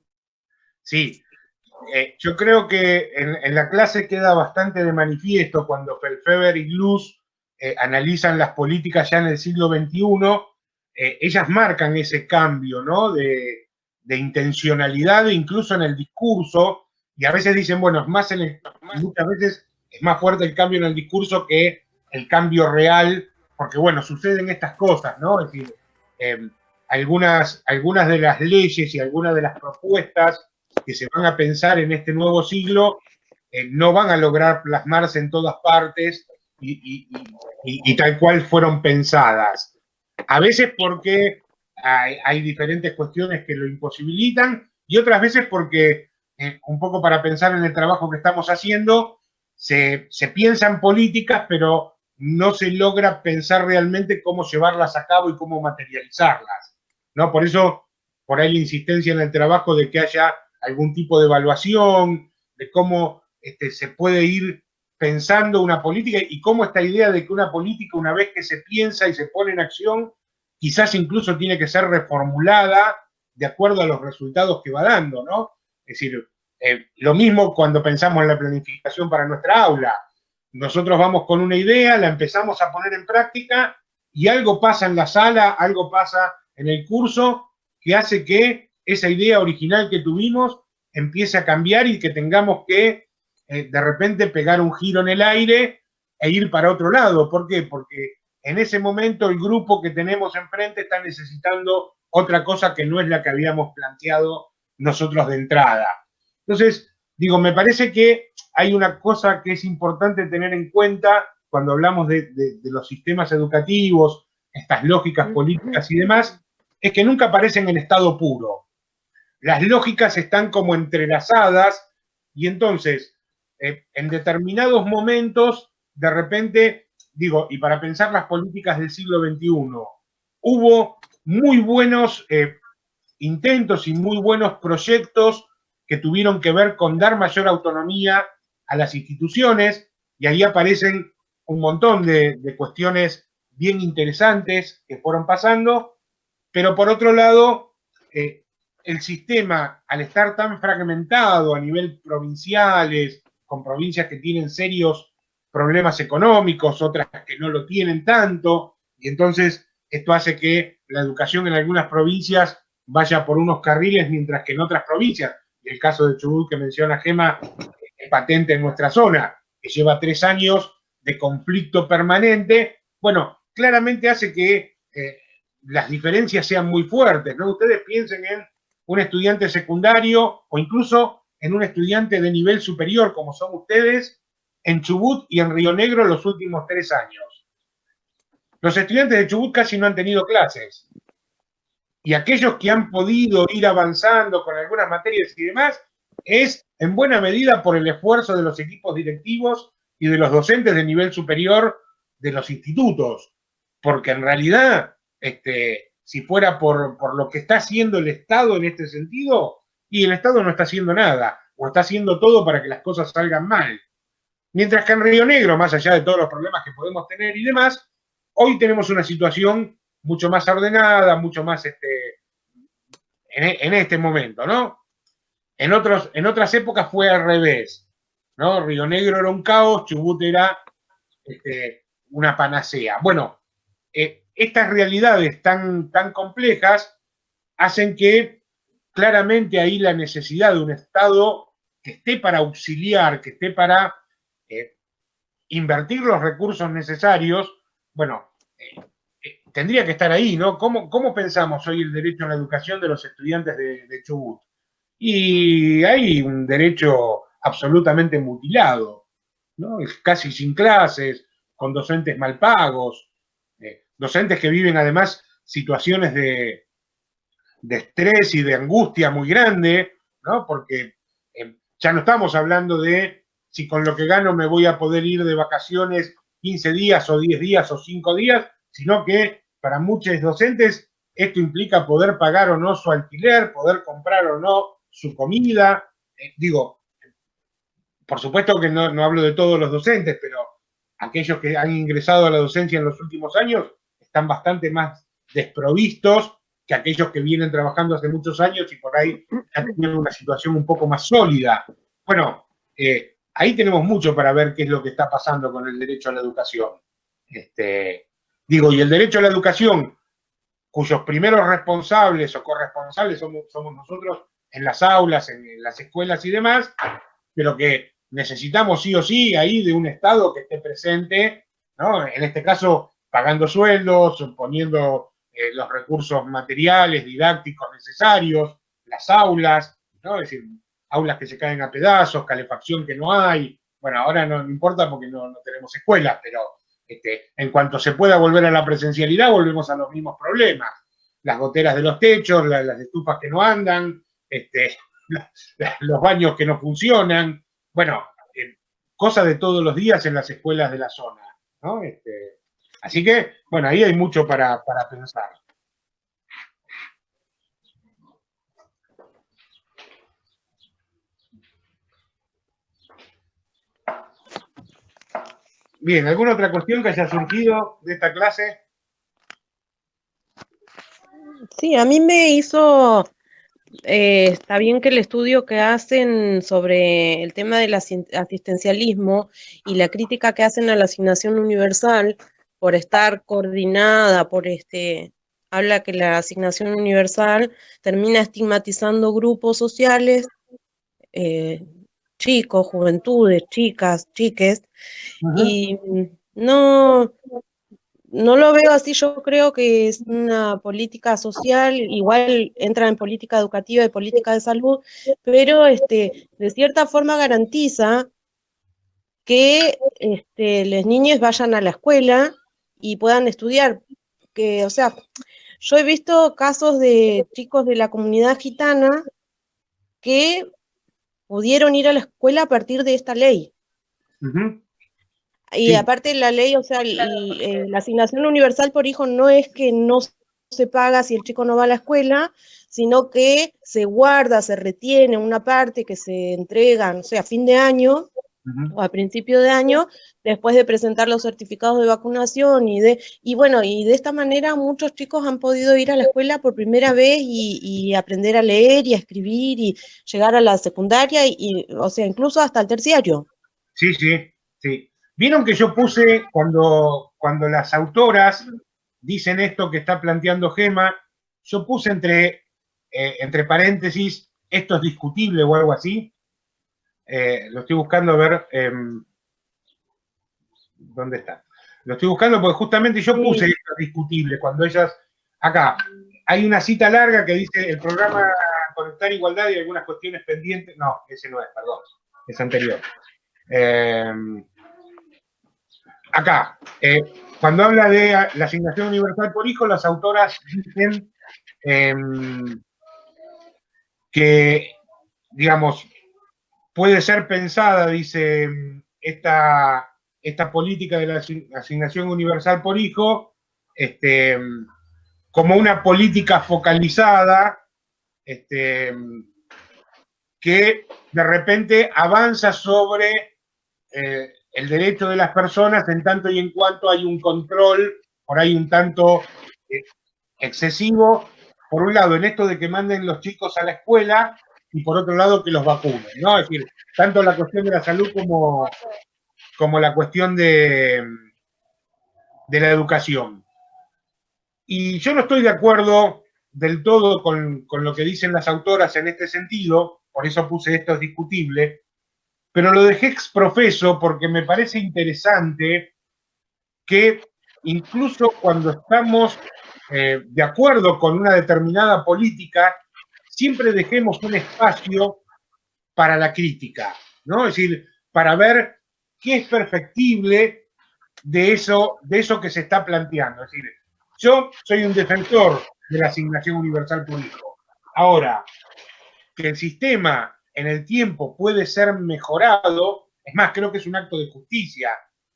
Sí, yo creo que en la clase queda bastante de manifiesto cuando Felfeber y Gluz analizan las políticas ya en el siglo XXI, ellas marcan ese cambio, ¿no?, de intencionalidad, incluso en el discurso, y a veces dicen, bueno, muchas veces es más fuerte el cambio en el discurso que el cambio real, porque, bueno, suceden estas cosas, ¿no? Es decir, algunas de las leyes y algunas de las propuestas que se van a pensar en este nuevo siglo no van a lograr plasmarse en todas partes y tal cual fueron pensadas. A veces porque hay diferentes cuestiones que lo imposibilitan y otras veces porque, un poco para pensar en el trabajo que estamos haciendo, se piensan políticas, pero no se logra pensar realmente cómo llevarlas a cabo y cómo materializarlas, ¿no? Por eso, por ahí la insistencia en el trabajo de que haya algún tipo de evaluación, de cómo se puede ir pensando una política y cómo esta idea de que una política, una vez que se piensa y se pone en acción, quizás incluso tiene que ser reformulada de acuerdo a los resultados que va dando, ¿no? Es decir, lo mismo cuando pensamos en la planificación para nuestra aula. Nosotros vamos con una idea, la empezamos a poner en práctica y algo pasa en la sala, algo pasa en el curso que hace que esa idea original que tuvimos empiece a cambiar y que tengamos que de repente pegar un giro en el aire e ir para otro lado. ¿Por qué? Porque en ese momento el grupo que tenemos enfrente está necesitando otra cosa que no es la que habíamos planteado nosotros de entrada. Entonces, digo, me parece que hay una cosa que es importante tener en cuenta cuando hablamos de los sistemas educativos, estas lógicas políticas y demás, es que nunca aparecen en estado puro. Las lógicas están como entrelazadas y entonces, en determinados momentos, de repente, digo, y para pensar las políticas del siglo XXI, hubo muy buenos intentos y muy buenos proyectos que tuvieron que ver con dar mayor autonomía a las instituciones, y ahí aparecen un montón de cuestiones bien interesantes que fueron pasando, pero por otro lado, el sistema, al estar tan fragmentado a nivel provinciales, con provincias que tienen serios problemas económicos, otras que no lo tienen tanto, y entonces esto hace que la educación en algunas provincias vaya por unos carriles, mientras que en otras provincias, y el caso de Chubut que menciona Gema, es patente en nuestra zona, que lleva 3 años de conflicto permanente, bueno, claramente hace que las diferencias sean muy fuertes, ¿no? Ustedes piensen en un estudiante secundario o incluso en un estudiante de nivel superior, como son ustedes, en Chubut y en Río Negro los últimos 3 años. Los estudiantes de Chubut casi no han tenido clases. Y aquellos que han podido ir avanzando con algunas materias y demás, es en buena medida por el esfuerzo de los equipos directivos y de los docentes de nivel superior de los institutos. Porque en realidad, si fuera por lo que está haciendo el Estado en este sentido, y el Estado no está haciendo nada, o está haciendo todo para que las cosas salgan mal. Mientras que en Río Negro, más allá de todos los problemas que podemos tener y demás, hoy tenemos una situación mucho más ordenada, mucho más en este momento, ¿no? En otras épocas fue al revés, ¿no? Río Negro era un caos, Chubut era una panacea. Bueno, estas realidades tan complejas hacen que claramente ahí la necesidad de un Estado que esté para auxiliar, que esté para invertir los recursos necesarios, bueno, tendría que estar ahí, ¿no? ¿Cómo pensamos hoy el derecho a la educación de los estudiantes de Chubut? Y hay un derecho absolutamente mutilado, ¿no? Casi sin clases, con docentes mal pagos, docentes que viven además situaciones de estrés y de angustia muy grande, ¿no? Porque ya no estamos hablando de si con lo que gano me voy a poder ir de vacaciones 15 días o 10 días o 5 días, sino que para muchos docentes esto implica poder pagar o no su alquiler, poder comprar o no su comida. Digo, por supuesto que no hablo de todos los docentes, pero aquellos que han ingresado a la docencia en los últimos años están bastante más desprovistos que aquellos que vienen trabajando hace muchos años y por ahí ya tienen una situación un poco más sólida. Bueno, ahí tenemos mucho para ver qué es lo que está pasando con el derecho a la educación. Y el derecho a la educación, cuyos primeros responsables o corresponsables somos nosotros en las aulas, en las escuelas y demás, pero que necesitamos sí o sí ahí de un Estado que esté presente, ¿no? En este caso, pagando sueldos, poniendo los recursos materiales, didácticos necesarios, las aulas, ¿no? Es decir, aulas que se caen a pedazos, calefacción que no hay. Bueno, ahora no importa porque no tenemos escuelas, pero en cuanto se pueda volver a la presencialidad, volvemos a los mismos problemas. Las goteras de los techos, las estufas que no andan, los baños que no funcionan. Bueno, cosas de todos los días en las escuelas de la zona, ¿no? Así que, bueno, ahí hay mucho para pensar. Bien, ¿alguna otra cuestión que haya surgido de esta clase? Sí, a mí me hizo, está bien que el estudio que hacen sobre el tema del asistencialismo y la crítica que hacen a la asignación universal por estar coordinada, habla que la asignación universal termina estigmatizando grupos sociales, chicos, juventudes, chicas, chiques, y no lo veo así. Yo creo que es una política social, igual entra en política educativa y política de salud, pero de cierta forma garantiza que los niños vayan a la escuela y puedan estudiar. O sea, yo he visto casos de chicos de la comunidad gitana que pudieron ir a la escuela a partir de esta ley. Y Sí. aparte la ley, o sea, la asignación universal por hijo no es que no se paga si el chico no va a la escuela, sino que se guarda, se retiene una parte que se entrega, no sé, a fin de año, a principio de año, después de presentar los certificados de vacunación y bueno, y de esta manera muchos chicos han podido ir a la escuela por primera vez y aprender a leer y a escribir y llegar a la secundaria o sea, incluso hasta el terciario. Sí, sí, sí. Vieron que yo puse, cuando las autoras dicen esto que está planteando Gema, yo puse entre paréntesis, esto es discutible o algo así. Lo estoy buscando a ver dónde está. Lo estoy buscando porque justamente yo puse esto es discutible, cuando ellas, acá, hay una cita larga que dice el programa Conectar Igualdad y algunas cuestiones pendientes. No, ese no es, perdón, es anterior. Acá, cuando habla de la asignación universal por hijo, las autoras dicen que, digamos, puede ser pensada, dice, esta política de la asignación universal por hijo, como una política focalizada, que de repente avanza sobre el derecho de las personas en tanto y en cuanto hay un control, por ahí un tanto excesivo, por un lado en esto de que manden los chicos a la escuela y por otro lado que los vacunen, ¿no? Es decir, tanto la cuestión de la salud como la cuestión de la educación. Y yo no estoy de acuerdo del todo con lo que dicen las autoras en este sentido, por eso puse esto es discutible, pero lo dejé exprofeso porque me parece interesante que incluso cuando estamos de acuerdo con una determinada política, siempre dejemos un espacio para la crítica, ¿no? Es decir, para ver qué es perfectible de eso que se está planteando. Es decir, yo soy un defensor de la asignación universal por hijo. Ahora, que el sistema en el tiempo puede ser mejorado, es más, creo que es un acto de justicia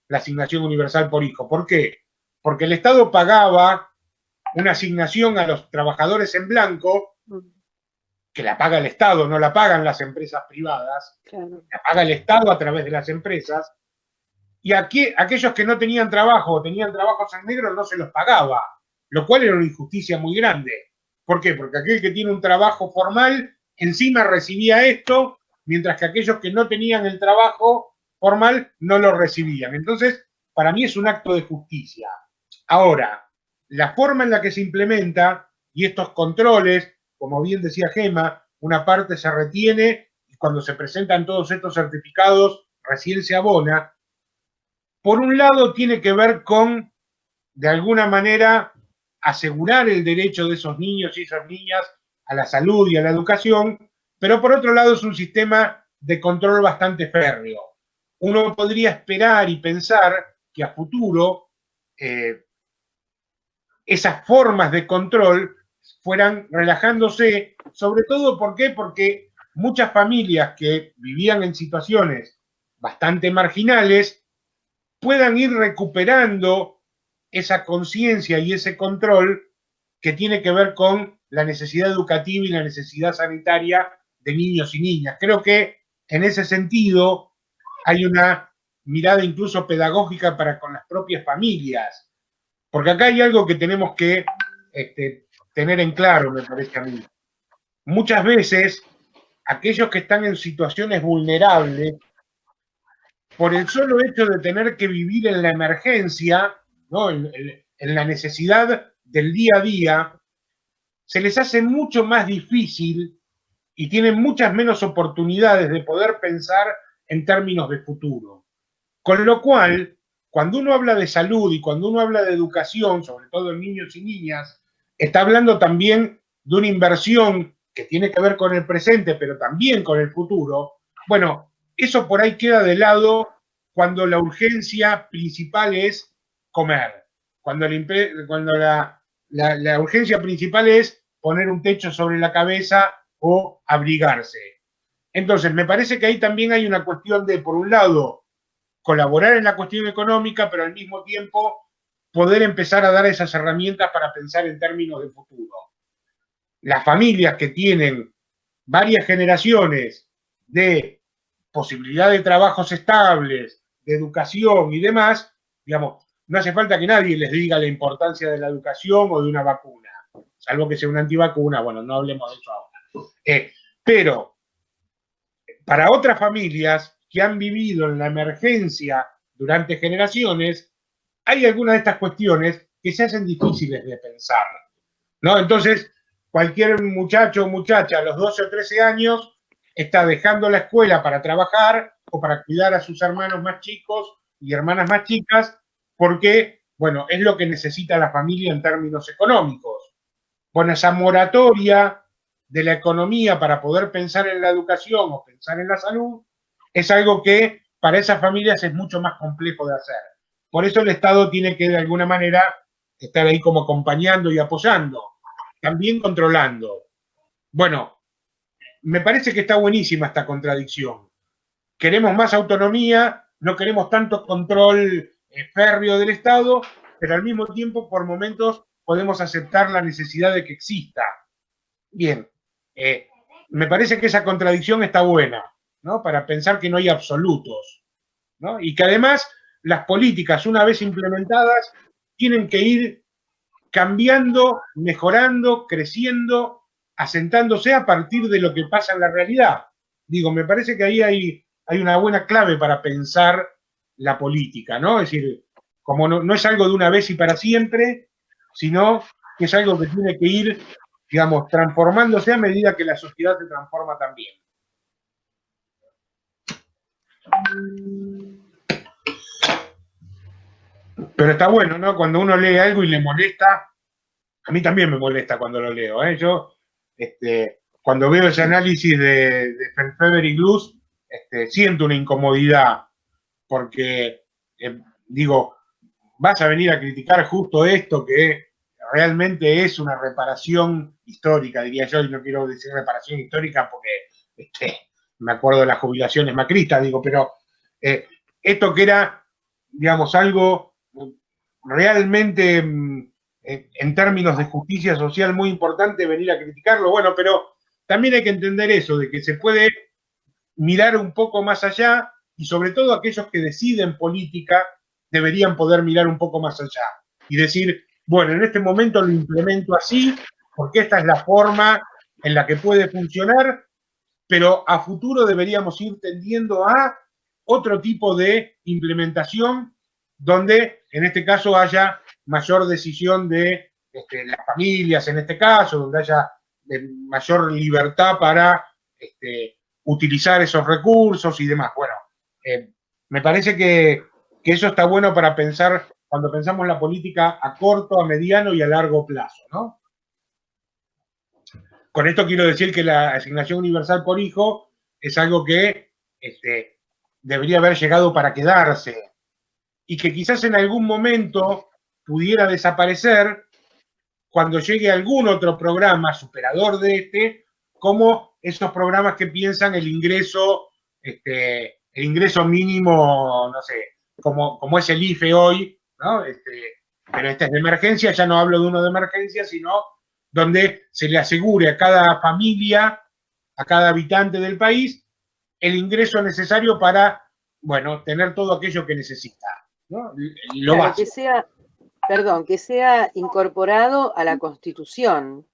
la asignación universal por hijo. ¿Por qué? Porque el Estado pagaba una asignación a los trabajadores en blanco, que la paga el Estado, no la pagan las empresas privadas, la paga el Estado a través de las empresas, y aquí, aquellos que no tenían trabajo o tenían trabajos en negro no se los pagaba, lo cual era una injusticia muy grande. ¿Por qué? Porque aquel que tiene un trabajo formal encima recibía esto, mientras que aquellos que no tenían el trabajo formal no lo recibían. Entonces, para mí es un acto de justicia. Ahora, la forma en la que se implementa y estos controles, como bien decía Gema, una parte se retiene y cuando se presentan todos estos certificados recién se abona. Por un lado tiene que ver con, de alguna manera, asegurar el derecho de esos niños y esas niñas a la salud y a la educación, pero por otro lado es un sistema de control bastante férreo. Uno podría esperar y pensar que a futuro esas formas de control fueran relajándose, sobre todo, ¿por qué? Porque muchas familias que vivían en situaciones bastante marginales puedan ir recuperando esa conciencia y ese control que tiene que ver con la necesidad educativa y la necesidad sanitaria de niños y niñas. Creo que en ese sentido hay una mirada incluso pedagógica para con las propias familias, porque acá hay algo que tenemos que tener en claro, me parece a mí. Muchas veces, aquellos que están en situaciones vulnerables, por el solo hecho de tener que vivir en la emergencia, ¿no? en la necesidad del día a día, se les hace mucho más difícil y tienen muchas menos oportunidades de poder pensar en términos de futuro. Con lo cual, cuando uno habla de salud y cuando uno habla de educación, sobre todo en niños y niñas, está hablando también de una inversión que tiene que ver con el presente, pero también con el futuro. Bueno, eso por ahí queda de lado cuando la urgencia principal es comer, cuando la urgencia principal es poner un techo sobre la cabeza o abrigarse. Entonces, me parece que ahí también hay una cuestión de, por un lado, colaborar en la cuestión económica, pero al mismo tiempo poder empezar a dar esas herramientas para pensar en términos de futuro. Las familias que tienen varias generaciones de posibilidad de trabajos estables, de educación y demás, digamos, no hace falta que nadie les diga la importancia de la educación o de una vacuna, salvo que sea una antivacuna, bueno, no hablemos de eso ahora. Pero para otras familias que han vivido en la emergencia durante generaciones, hay algunas de estas cuestiones que se hacen difíciles de pensar, ¿no? Entonces, cualquier muchacho o muchacha a los 12 o 13 años está dejando la escuela para trabajar o para cuidar a sus hermanos más chicos y hermanas más chicas, porque, bueno, es lo que necesita la familia en términos económicos. Bueno, esa moratoria de la economía para poder pensar en la educación o pensar en la salud es algo que para esas familias es mucho más complejo de hacer. Por eso el Estado tiene que, de alguna manera, estar ahí como acompañando y apoyando, también controlando. Bueno, me parece que está buenísima esta contradicción. Queremos más autonomía, no queremos tanto control férreo del Estado, pero al mismo tiempo, por momentos, podemos aceptar la necesidad de que exista. Bien, me parece que esa contradicción está buena, ¿no? Para pensar que no hay absolutos, ¿no? Y que además las políticas, una vez implementadas, tienen que ir cambiando, mejorando, creciendo, asentándose a partir de lo que pasa en la realidad. Digo, me parece que ahí hay una buena clave para pensar la política, ¿no? Es decir, como no es algo de una vez y para siempre, sino que es algo que tiene que ir, digamos, transformándose a medida que la sociedad se transforma también. Pero está bueno, ¿no? Cuando uno lee algo y le molesta, a mí también me molesta cuando lo leo, ¿eh? Yo, cuando veo ese análisis de Fefever y Gluz, siento una incomodidad, porque, digo, vas a venir a criticar justo esto que realmente es una reparación histórica, diría yo, y no quiero decir reparación histórica porque me acuerdo de las jubilaciones macristas, digo, pero esto que era, digamos, algo realmente en términos de justicia social muy importante, venir a criticarlo, bueno, pero también hay que entender eso, de que se puede mirar un poco más allá, y sobre todo aquellos que deciden política deberían poder mirar un poco más allá y decir, bueno, en este momento lo implemento así, porque esta es la forma en la que puede funcionar, pero a futuro deberíamos ir tendiendo a otro tipo de implementación donde, en este caso, haya mayor decisión de las familias, en este caso, donde haya mayor libertad para utilizar esos recursos y demás. Bueno, me parece que eso está bueno para pensar cuando pensamos la política a corto, a mediano y a largo plazo, ¿no? Con esto quiero decir que la asignación universal por hijo es algo que debería haber llegado para quedarse y que quizás en algún momento pudiera desaparecer cuando llegue algún otro programa superador de como esos programas que piensan el ingreso mínimo, no sé, como es el IFE hoy, ¿no? Pero este es de emergencia, ya no hablo de uno de emergencia, sino donde se le asegure a cada familia, a cada habitante del país, el ingreso necesario para, bueno, tener todo aquello que necesita, ¿no? Lo Claro, básico. que sea incorporado a la Constitución,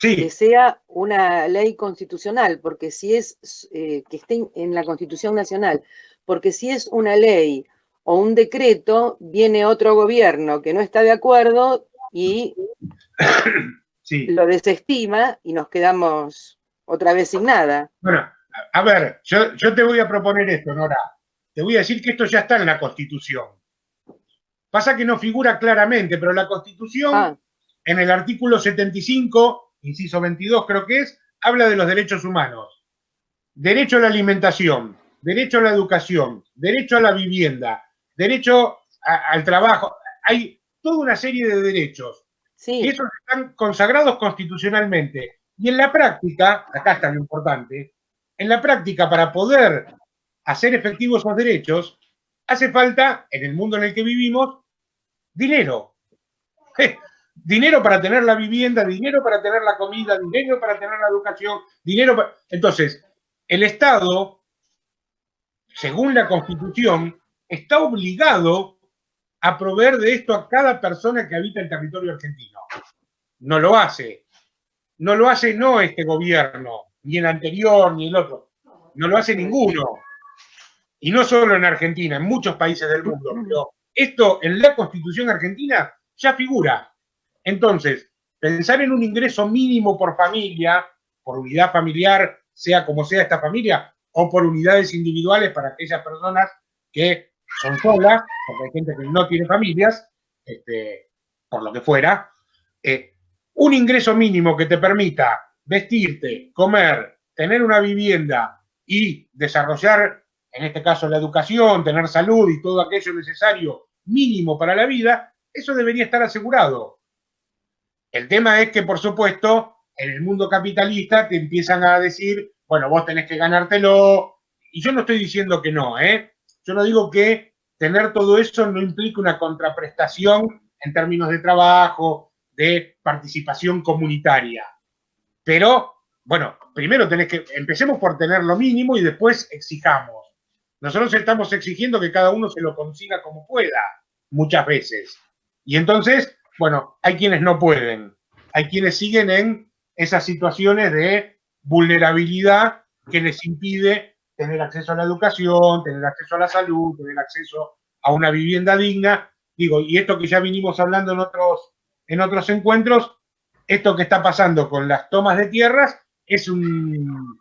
Sí. que sea una ley constitucional, porque si es, que esté en la Constitución Nacional, porque si es una ley o un decreto, viene otro gobierno que no está de acuerdo y sí, lo desestima y nos quedamos otra vez sin nada. Bueno, a ver, yo te voy a proponer esto, Nora. Te voy a decir que esto ya está en la Constitución. Pasa que no figura claramente, pero la Constitución, en el artículo 75, inciso 22 creo que es, habla de los derechos humanos. Derecho a la alimentación, derecho a la educación, derecho a la vivienda, derecho al trabajo. Hay toda una serie de derechos. Sí. Y esos están consagrados constitucionalmente. Y en la práctica, acá está lo importante, en la práctica, para poder hacer efectivos esos derechos, hace falta, en el mundo en el que vivimos, dinero. Dinero para tener la vivienda, dinero para tener la comida, dinero para tener la educación, dinero para... Entonces, el Estado según la Constitución, está obligado a proveer de esto a cada persona que habita el territorio argentino. No lo hace. No lo hace no este gobierno, ni el anterior, ni el otro. No lo hace ninguno. Y no solo en Argentina, en muchos países del mundo. Pero esto en la Constitución argentina ya figura. Entonces, pensar en un ingreso mínimo por familia, por unidad familiar, sea como sea esta familia, o por unidades individuales para aquellas personas que son solas, porque hay gente que no tiene familias, por lo que fuera, un ingreso mínimo que te permita vestirte, comer, tener una vivienda y desarrollar, en este caso, la educación, tener salud y todo aquello necesario mínimo para la vida, eso debería estar asegurado. El tema es que, por supuesto, en el mundo capitalista te empiezan a decir, bueno, vos tenés que ganártelo, y yo no estoy diciendo que no, yo no digo que tener todo eso no implique una contraprestación en términos de trabajo, de participación comunitaria. Pero, bueno, primero empecemos por tener lo mínimo y después exijamos. Nosotros estamos exigiendo que cada uno se lo consiga como pueda, muchas veces. Y entonces, bueno, hay quienes no pueden. Hay quienes siguen en esas situaciones de vulnerabilidad que les impide tener acceso a la educación, tener acceso a la salud, tener acceso a una vivienda digna. Digo, y esto que ya vinimos hablando en otros encuentros, esto que está pasando con las tomas de tierras es un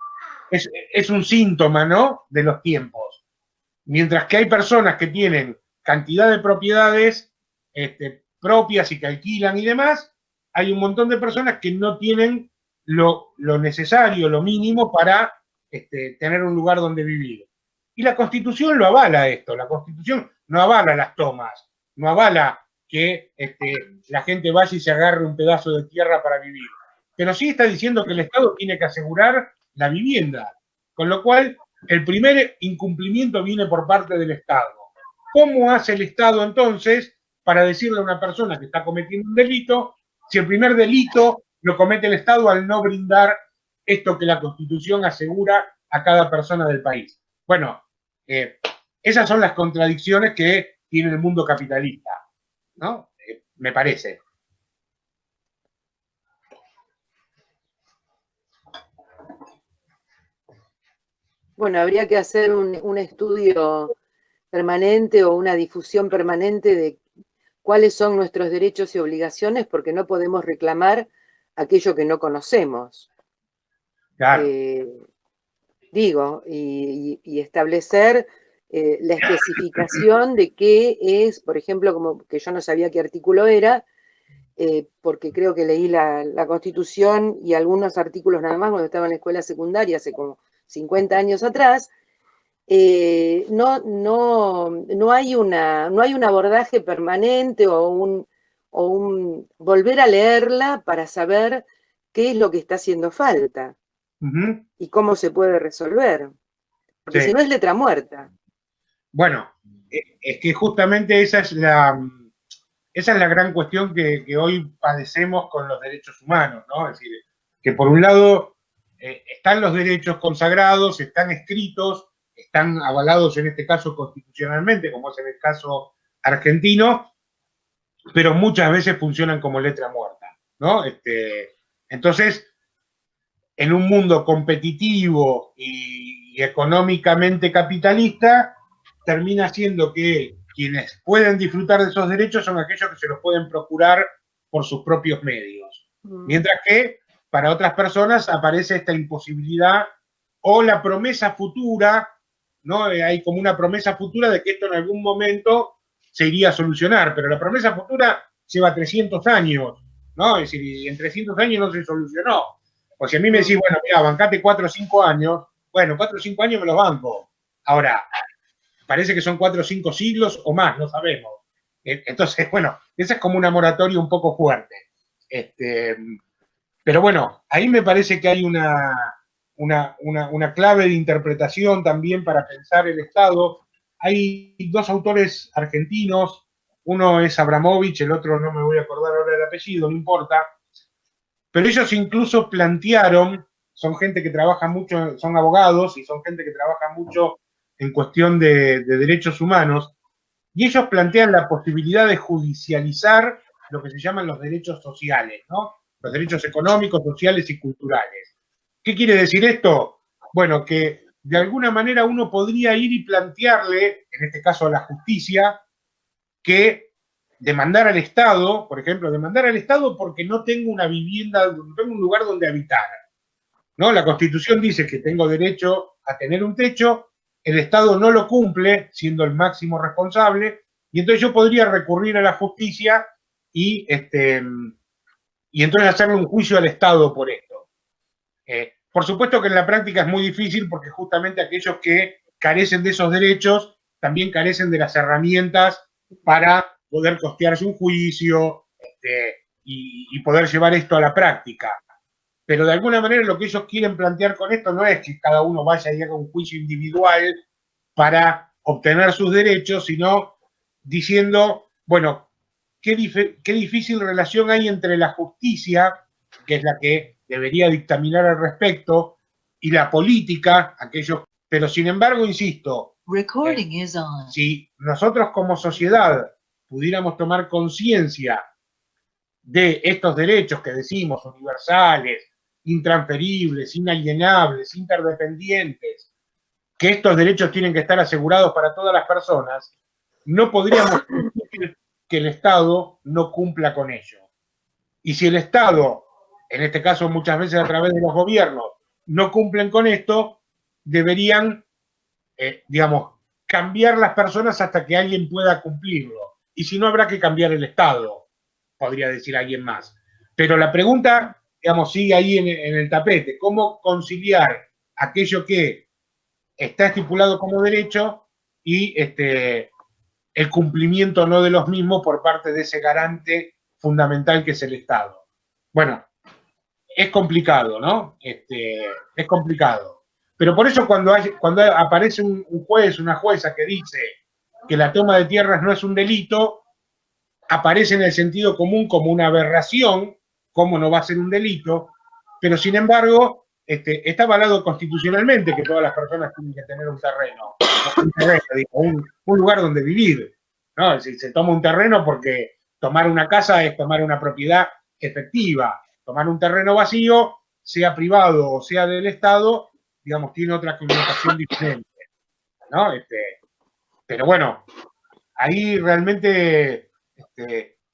síntoma, ¿no?, de los tiempos. Mientras que hay personas que tienen cantidad de propiedades propias y que alquilan y demás, hay un montón de personas que no tienen lo necesario, lo mínimo para tener un lugar donde vivir. Y la Constitución lo avala esto, la Constitución no avala las tomas, no avala que la gente vaya y se agarre un pedazo de tierra para vivir. Pero sí está diciendo que el Estado tiene que asegurar la vivienda, con lo cual el primer incumplimiento viene por parte del Estado. ¿Cómo hace el Estado entonces para decirle a una persona que está cometiendo un delito, si el primer delito lo comete el Estado al no brindar esto que la Constitución asegura a cada persona del país? Bueno, esas son las contradicciones que tiene el mundo capitalista, ¿no? Me parece. Bueno, habría que hacer un estudio permanente o una difusión permanente de cuáles son nuestros derechos y obligaciones, porque no podemos reclamar aquello que no conocemos. Claro. Y establecer la especificación de qué es, por ejemplo, como que yo no sabía qué artículo era, porque creo que leí la Constitución y algunos artículos nada más cuando estaba en la escuela secundaria hace como 50 años atrás. No hay un abordaje permanente o un volver a leerla para saber qué es lo que está haciendo falta y cómo se puede resolver. Porque si no es letra muerta. Bueno, es que justamente esa es la gran cuestión que hoy padecemos con los derechos humanos, ¿no? Es decir, que por un lado están los derechos consagrados, están escritos, están avalados en este caso constitucionalmente, como es en el caso argentino, pero muchas veces funcionan como letra muerta, ¿no? Entonces, en un mundo competitivo y económicamente capitalista, termina siendo que quienes pueden disfrutar de esos derechos son aquellos que se los pueden procurar por sus propios medios. Mientras que para otras personas aparece esta imposibilidad o la promesa futura, ¿no? Hay como una promesa futura de que esto en algún momento se iría a solucionar, pero la promesa futura lleva 300 años, ¿no? Es decir, en 300 años no se solucionó. O si a mí me decís, bueno, mira, bancate 4 o 5 años, bueno, 4 o 5 años me los banco. Ahora, parece que son 4 o 5 siglos o más, no sabemos. Entonces, bueno, esa es como una moratoria un poco fuerte. Pero bueno, ahí me parece que hay una clave de interpretación también para pensar el Estado. Hay dos autores argentinos, uno es Abramovich, el otro no me voy a acordar ahora del apellido, no importa, pero ellos incluso plantearon, son gente que trabaja mucho, son abogados y son gente que trabaja mucho en cuestión de derechos humanos, y ellos plantean la posibilidad de judicializar lo que se llaman los derechos sociales, ¿no? Los derechos económicos, sociales y culturales. ¿Qué quiere decir esto? Bueno, que de alguna manera uno podría ir y plantearle, en este caso a la justicia, que demandar al Estado, por ejemplo, demandar al Estado porque no tengo una vivienda, no tengo un lugar donde habitar, ¿no? La Constitución dice que tengo derecho a tener un techo, el Estado no lo cumple, siendo el máximo responsable, y entonces yo podría recurrir a la justicia y entonces hacerle un juicio al Estado por esto. Por supuesto que en la práctica es muy difícil porque justamente aquellos que carecen de esos derechos también carecen de las herramientas para poder costearse un juicio y poder llevar esto a la práctica. Pero de alguna manera lo que ellos quieren plantear con esto no es que cada uno vaya y haga un juicio individual para obtener sus derechos, sino diciendo, bueno, qué difícil relación hay entre la justicia, que es la que debería dictaminar al respecto, y la política, aquellos. Pero sin embargo, insisto, si nosotros como sociedad pudiéramos tomar conciencia de estos derechos que decimos universales, intransferibles, inalienables, interdependientes, que estos derechos tienen que estar asegurados para todas las personas, no podríamos decir que el Estado no cumpla con ello. Y si el Estado, en este caso muchas veces a través de los gobiernos, no cumplen con esto, deberían, digamos, cambiar las personas hasta que alguien pueda cumplirlo. Y si no, habrá que cambiar el Estado, podría decir alguien más. Pero la pregunta, digamos, sigue ahí en el tapete. ¿Cómo conciliar aquello que está estipulado como derecho y el cumplimiento no de los mismos por parte de ese garante fundamental que es el Estado? Bueno, es complicado, ¿no? Es complicado. Pero por eso cuando aparece un juez, una jueza que dice que la toma de tierras no es un delito, aparece en el sentido común como una aberración, ¿cómo no va a ser un delito? Pero sin embargo, está avalado constitucionalmente que todas las personas tienen que tener un terreno, un lugar donde vivir, ¿no? Se toma un terreno porque tomar una casa es tomar una propiedad efectiva. Tomar un terreno vacío, sea privado o sea del Estado, digamos, tiene otra connotación diferente, ¿no? Pero bueno, ahí realmente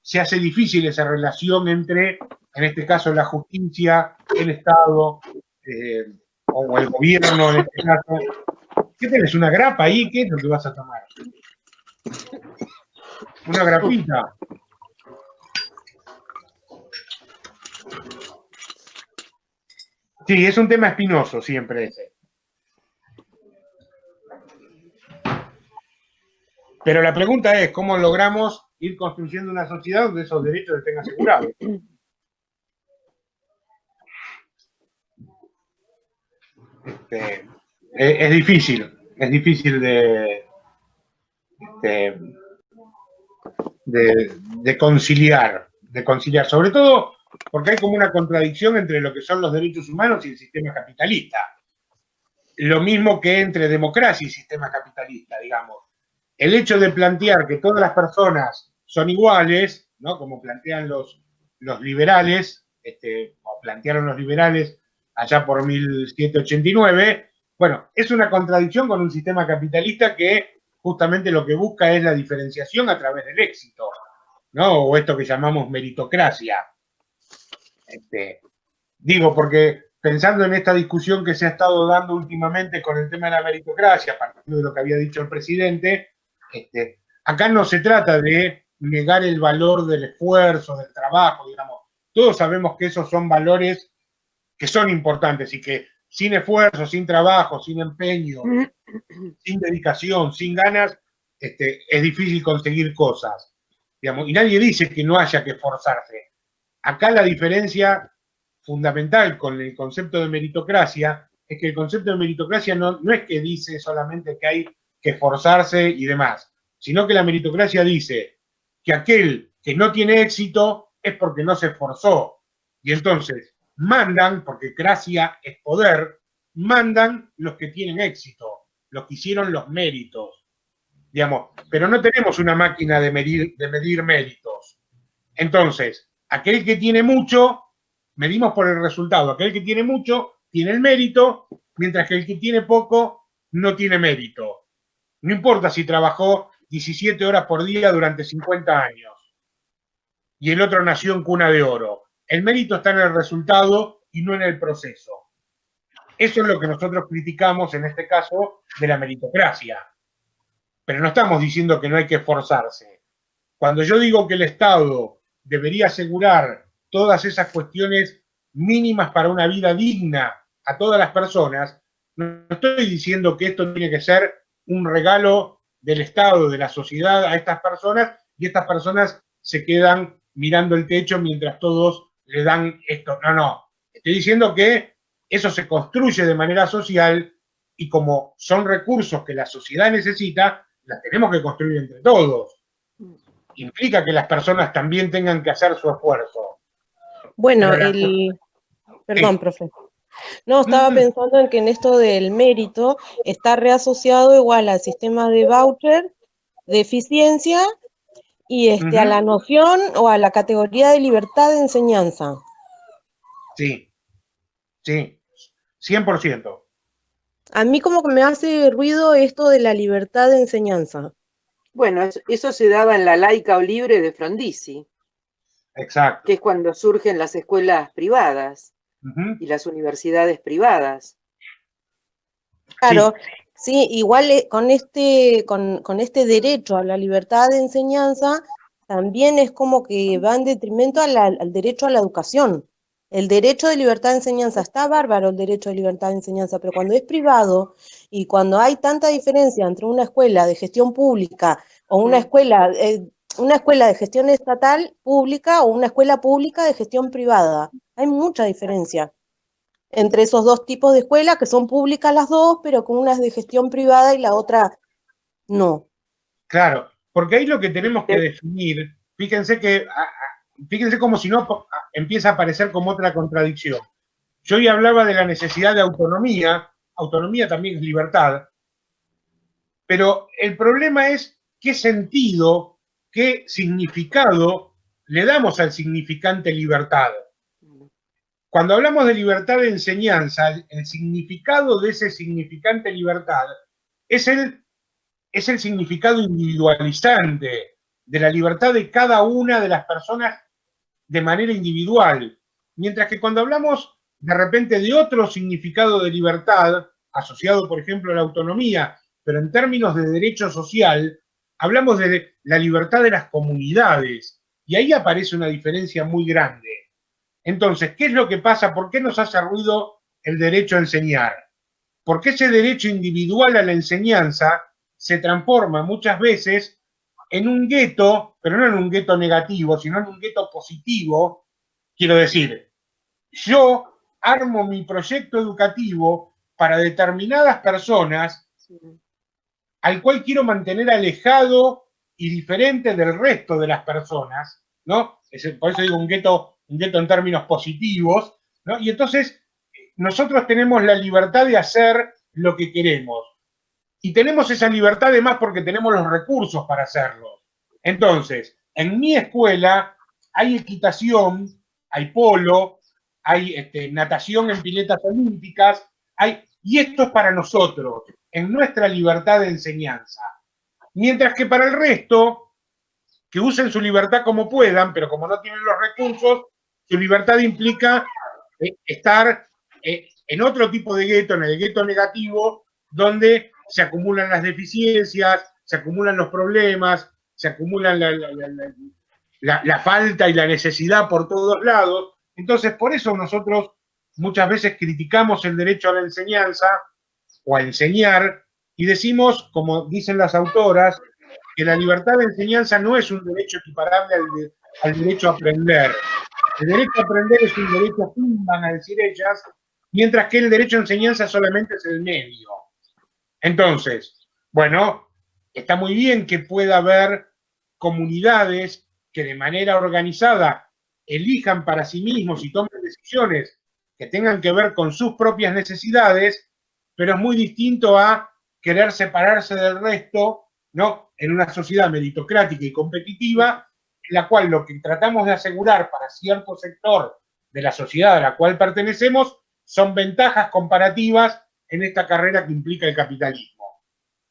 se hace difícil esa relación entre, en este caso, la justicia, el Estado, o el gobierno, en este caso. ¿Qué tenés? ¿Una grapa ahí? ¿Qué es lo que vas a tomar? Una grapita. Sí, es un tema espinoso siempre ese. Pero la pregunta es, ¿cómo logramos ir construyendo una sociedad donde esos derechos estén asegurados? Es difícil de conciliar, sobre todo porque hay como una contradicción entre lo que son los derechos humanos y el sistema capitalista. Lo mismo que entre democracia y sistema capitalista, digamos. El hecho de plantear que todas las personas son iguales, ¿no? Como plantean los liberales, o plantearon los liberales allá por 1789, bueno, es una contradicción con un sistema capitalista que justamente lo que busca es la diferenciación a través del éxito, ¿no? O esto que llamamos meritocracia. Digo, porque pensando en esta discusión que se ha estado dando últimamente con el tema de la meritocracia, a partir de lo que había dicho el presidente, acá no se trata de negar el valor del esfuerzo, del trabajo, digamos. Todos sabemos que esos son valores que son importantes y que sin esfuerzo, sin trabajo, sin empeño, sin dedicación, sin ganas, es difícil conseguir cosas. Digamos, y nadie dice que no haya que esforzarse. Acá la diferencia fundamental con el concepto de meritocracia es que el concepto de meritocracia no es que dice solamente que hay que esforzarse y demás, sino que la meritocracia dice que aquel que no tiene éxito es porque no se esforzó. Y entonces mandan, porque gracia es poder, mandan los que tienen éxito. lo que hicieron los méritos, digamos, pero no tenemos una máquina de medir méritos. Entonces, aquel que tiene mucho, medimos por el resultado, aquel que tiene mucho tiene el mérito, mientras que el que tiene poco no tiene mérito. No importa si trabajó 17 horas por día durante 50 años y el otro nació en cuna de oro. El mérito está en el resultado y no en el proceso. Eso es lo que nosotros criticamos en este caso de la meritocracia. Pero no estamos diciendo que no hay que esforzarse. Cuando yo digo que el Estado debería asegurar todas esas cuestiones mínimas para una vida digna a todas las personas, no estoy diciendo que esto tiene que ser un regalo del Estado, de la sociedad a estas personas, y estas personas se quedan mirando el techo mientras todos le dan esto. No, no. Estoy diciendo que eso se construye de manera social y como son recursos que la sociedad necesita, las tenemos que construir entre todos. Implica que las personas también tengan que hacer su esfuerzo. Bueno, Pero perdón, profe. No, estaba pensando en que en esto del mérito está reasociado igual al sistema de voucher, de eficiencia y a la noción o a la categoría de libertad de enseñanza. Sí, sí, 100%. A mí como que me hace ruido esto de la libertad de enseñanza. Bueno, eso se daba en la laica o libre de Frondizi. Exacto. Que es cuando surgen las escuelas privadas y las universidades privadas. Claro, sí, igual con este derecho a la libertad de enseñanza, también es como que va en detrimento al derecho a la educación. El derecho de libertad de enseñanza, está bárbaro el derecho de libertad de enseñanza, pero cuando es privado y cuando hay tanta diferencia entre una escuela de gestión pública o una escuela de gestión estatal pública o una escuela pública de gestión privada, hay mucha diferencia entre esos dos tipos de escuelas, que son públicas las dos, pero con una es de gestión privada y la otra no. Claro, porque ahí lo que tenemos que definir, fíjense como si no empieza a aparecer como otra contradicción. Yo hoy hablaba de la necesidad de autonomía también es libertad, pero el problema es qué sentido, qué significado le damos al significante libertad. Cuando hablamos de libertad de enseñanza, el significado de ese significante libertad es el significado individualizante de la libertad de cada una de las personas de manera individual. Mientras que cuando hablamos de repente de otro significado de libertad, asociado por ejemplo a la autonomía, pero en términos de derecho social, hablamos de la libertad de las comunidades. Y ahí aparece una diferencia muy grande. Entonces, ¿qué es lo que pasa? ¿Por qué nos hace ruido el derecho a enseñar? Porque ese derecho individual a la enseñanza se transforma muchas veces en un gueto, pero no en un gueto negativo, sino en un gueto positivo. Quiero decir, yo armo mi proyecto educativo para determinadas personas al cual quiero mantener alejado y diferente del resto de las personas, ¿no? Por eso digo un gueto en términos positivos, ¿no? Y entonces nosotros tenemos la libertad de hacer lo que queremos. Y tenemos esa libertad además porque tenemos los recursos para hacerlo. Entonces, en mi escuela hay equitación, hay polo, hay natación en piletas olímpicas, y esto es para nosotros, en nuestra libertad de enseñanza. Mientras que para el resto, que usen su libertad como puedan, pero como no tienen los recursos, su libertad implica estar en otro tipo de gueto, en el gueto negativo, donde se acumulan las deficiencias, se acumulan los problemas, se acumulan la falta y la necesidad por todos lados. Entonces, por eso nosotros muchas veces criticamos el derecho a la enseñanza o a enseñar y decimos, como dicen las autoras, que la libertad de enseñanza no es un derecho equiparable al derecho a aprender. El derecho a aprender es un derecho fin, van a decir ellas, mientras que el derecho a enseñanza solamente es el medio. Entonces, bueno, está muy bien que pueda haber comunidades que de manera organizada elijan para sí mismos y tomen decisiones que tengan que ver con sus propias necesidades, pero es muy distinto a querer separarse del resto, ¿no? En una sociedad meritocrática y competitiva, en la cual lo que tratamos de asegurar para cierto sector de la sociedad a la cual pertenecemos son ventajas comparativas en esta carrera que implica el capitalismo,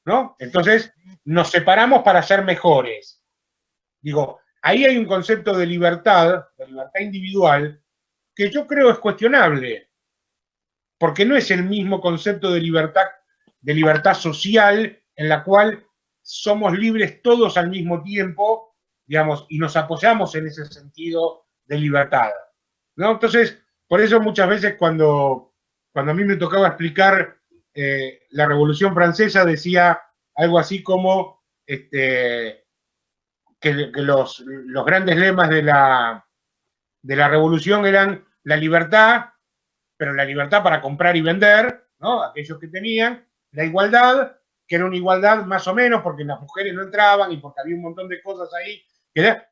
¿no? Entonces, nos separamos para ser mejores. Digo, ahí hay un concepto de libertad individual, que yo creo es cuestionable, porque no es el mismo concepto de libertad social en la cual somos libres todos al mismo tiempo, digamos, y nos apoyamos en ese sentido de libertad, ¿no? Entonces, por eso muchas veces cuando a mí me tocaba explicar la Revolución Francesa, decía algo así como que los grandes lemas de la Revolución eran la libertad, pero la libertad para comprar y vender, ¿no? Aquellos que tenían, la igualdad, que era una igualdad más o menos porque las mujeres no entraban y porque había un montón de cosas ahí,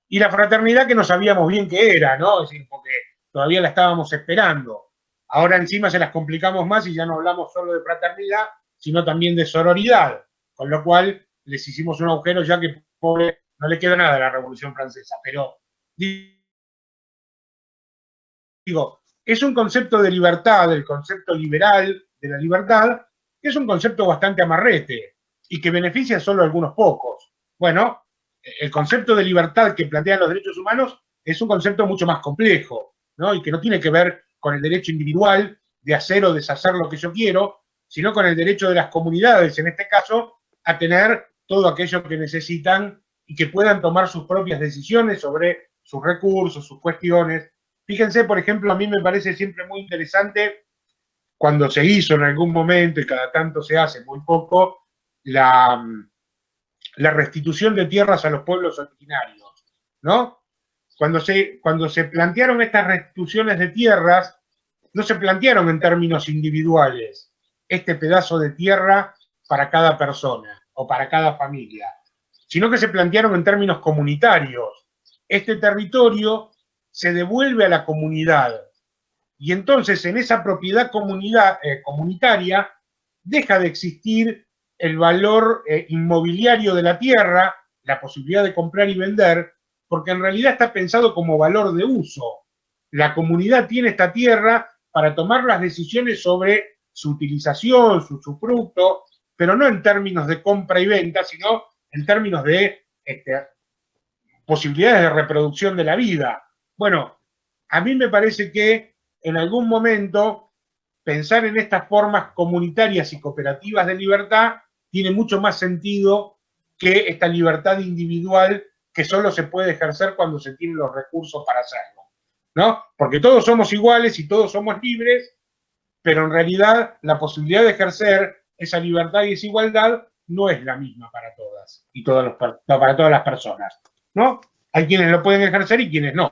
y la fraternidad que no sabíamos bien qué era, ¿no? Es decir, porque todavía la estábamos esperando. Ahora encima se las complicamos más y ya no hablamos solo de fraternidad, sino también de sororidad, con lo cual les hicimos un agujero ya que pobre, no le queda nada a la Revolución Francesa, pero digo, es un concepto de libertad, el concepto liberal de la libertad, que es un concepto bastante amarrete y que beneficia solo a algunos pocos. Bueno, el concepto de libertad que plantean los derechos humanos es un concepto mucho más complejo, ¿no? Y que no tiene que ver con el derecho individual de hacer o deshacer lo que yo quiero, sino con el derecho de las comunidades, en este caso, a tener todo aquello que necesitan y que puedan tomar sus propias decisiones sobre sus recursos, sus cuestiones. Fíjense, por ejemplo, a mí me parece siempre muy interesante cuando se hizo en algún momento, y cada tanto se hace, muy poco, la restitución de tierras a los pueblos originarios, ¿no? Cuando se plantearon estas restituciones de tierras, no se plantearon en términos individuales, este pedazo de tierra para cada persona o para cada familia, sino que se plantearon en términos comunitarios. Este territorio se devuelve a la comunidad y entonces en esa propiedad comunitaria deja de existir el valor inmobiliario de la tierra, la posibilidad de comprar y vender, porque en realidad está pensado como valor de uso. La comunidad tiene esta tierra para tomar las decisiones sobre su utilización, su usufructo, pero no en términos de compra y venta, sino en términos de posibilidades de reproducción de la vida. Bueno, a mí me parece que en algún momento pensar en estas formas comunitarias y cooperativas de libertad tiene mucho más sentido que esta libertad individual que solo se puede ejercer cuando se tienen los recursos para hacerlo, ¿no? Porque todos somos iguales y todos somos libres, pero en realidad la posibilidad de ejercer esa libertad y esa igualdad no es la misma para todas y para todas las personas, ¿no? Hay quienes lo pueden ejercer y quienes no.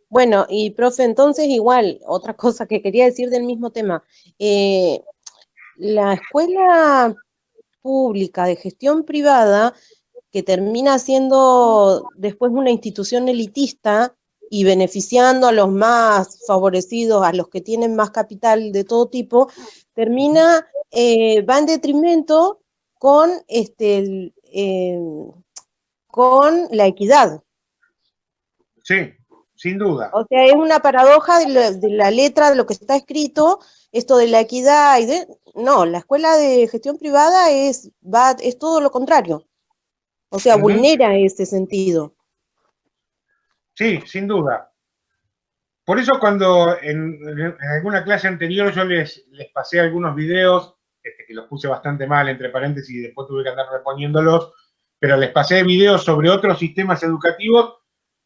Bueno, y profe, entonces igual, otra cosa que quería decir del mismo tema, la escuela pública de gestión privada, que termina siendo después una institución elitista y beneficiando a los más favorecidos, a los que tienen más capital de todo tipo, termina, va en detrimento con, con la equidad. Sí, sin duda. O sea, es una paradoja de la letra, de lo que está escrito, esto de la equidad y no, la escuela de gestión privada es todo lo contrario. O sea, vulnera ese sentido. Sí, sin duda. Por eso cuando en alguna clase anterior yo les pasé algunos videos, que los puse bastante mal, entre paréntesis, y después tuve que andar reponiéndolos, pero les pasé videos sobre otros sistemas educativos.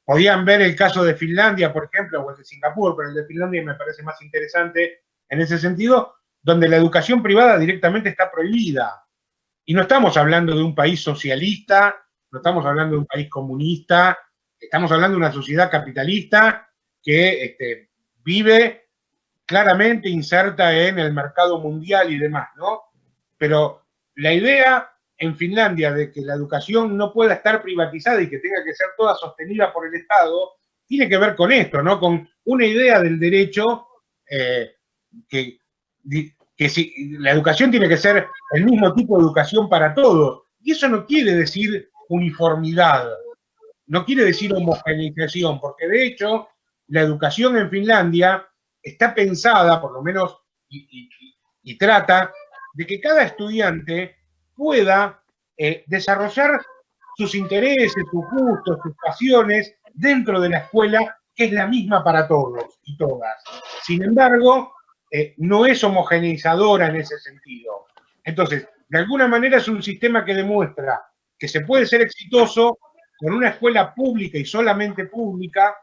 Podían ver el caso de Finlandia, por ejemplo, o el de Singapur, pero el de Finlandia me parece más interesante en ese sentido, donde la educación privada directamente está prohibida. Y no estamos hablando de un país socialista, no estamos hablando de un país comunista, estamos hablando de una sociedad capitalista que vive claramente inserta en el mercado mundial y demás, ¿no? Pero la idea en Finlandia de que la educación no pueda estar privatizada y que tenga que ser toda sostenida por el Estado, tiene que ver con esto, ¿no? Con una idea del derecho que si, la educación tiene que ser el mismo tipo de educación para todos. Y eso no quiere decir uniformidad, no quiere decir homogeneización, porque de hecho la educación en Finlandia está pensada, por lo menos, y trata de que cada estudiante pueda desarrollar sus intereses, sus gustos, sus pasiones dentro de la escuela, que es la misma para todos y todas. Sin embargo, no es homogeneizadora en ese sentido. Entonces, de alguna manera es un sistema que demuestra que se puede ser exitoso con una escuela pública y solamente pública,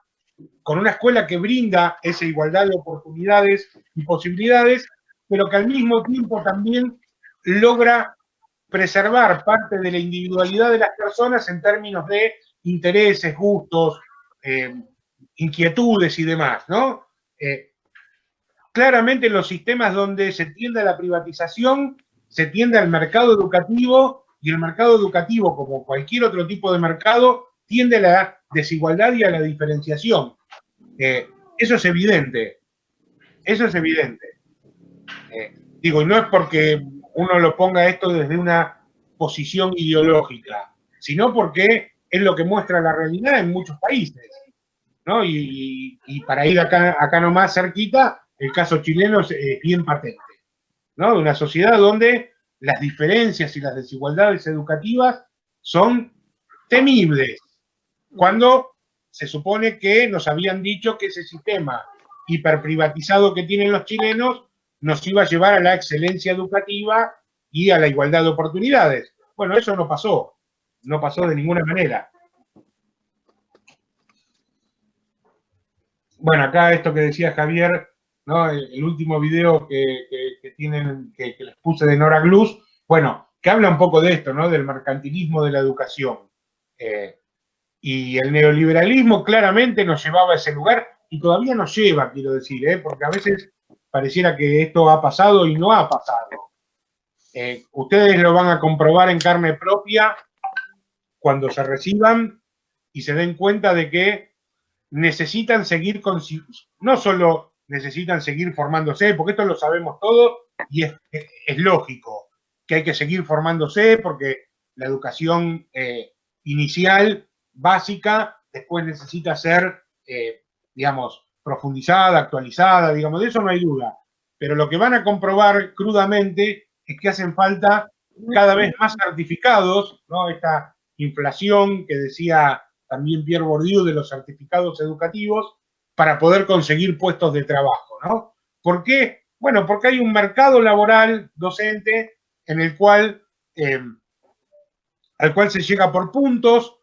con una escuela que brinda esa igualdad de oportunidades y posibilidades, pero que al mismo tiempo también logra preservar parte de la individualidad de las personas en términos de intereses, gustos, inquietudes y demás, ¿no? Claramente en los sistemas donde se tiende a la privatización, se tiende al mercado educativo, y el mercado educativo, como cualquier otro tipo de mercado, tiende a la desigualdad y a la diferenciación. Eso es evidente. Eso es evidente. Digo, y no es porque uno lo ponga esto desde una posición ideológica, sino porque es lo que muestra la realidad en muchos países, ¿no? Y para ir acá nomás cerquita, el caso chileno es bien patente, ¿no? De una sociedad donde las diferencias y las desigualdades educativas son temibles, cuando se supone que nos habían dicho que ese sistema hiperprivatizado que tienen los chilenos nos iba a llevar a la excelencia educativa y a la igualdad de oportunidades. Bueno, eso no pasó de ninguna manera. Bueno, acá esto que decía Javier, ¿no? El último video que les puse de Nora Glus, bueno, que habla un poco de esto, ¿no? Del mercantilismo de la educación. Y el neoliberalismo claramente nos llevaba a ese lugar y todavía nos lleva, quiero decir, porque a veces pareciera que esto ha pasado y no ha pasado. Ustedes lo van a comprobar en carne propia cuando se reciban y se den cuenta de que necesitan seguir no solo necesitan seguir formándose, porque esto lo sabemos todos y es lógico que hay que seguir formándose porque la educación inicial, básica, después necesita ser, digamos, profundizada, actualizada, digamos, de eso no hay duda. Pero lo que van a comprobar crudamente es que hacen falta cada vez más certificados, ¿no? Esta inflación que decía también Pierre Bourdieu de los certificados educativos para poder conseguir puestos de trabajo, ¿no? ¿Por qué? Bueno, porque hay un mercado laboral docente en el cual, al cual se llega por puntos,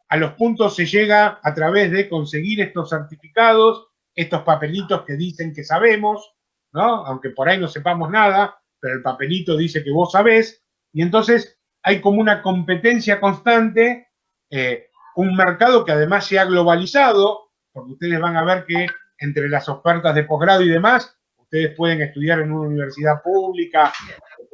a los puntos se llega a través de conseguir estos certificados, estos papelitos que dicen que sabemos, ¿no? Aunque por ahí no sepamos nada, pero el papelito dice que vos sabés, y entonces hay como una competencia constante, un mercado que además se ha globalizado, porque ustedes van a ver que entre las ofertas de posgrado y demás, ustedes pueden estudiar en una universidad pública,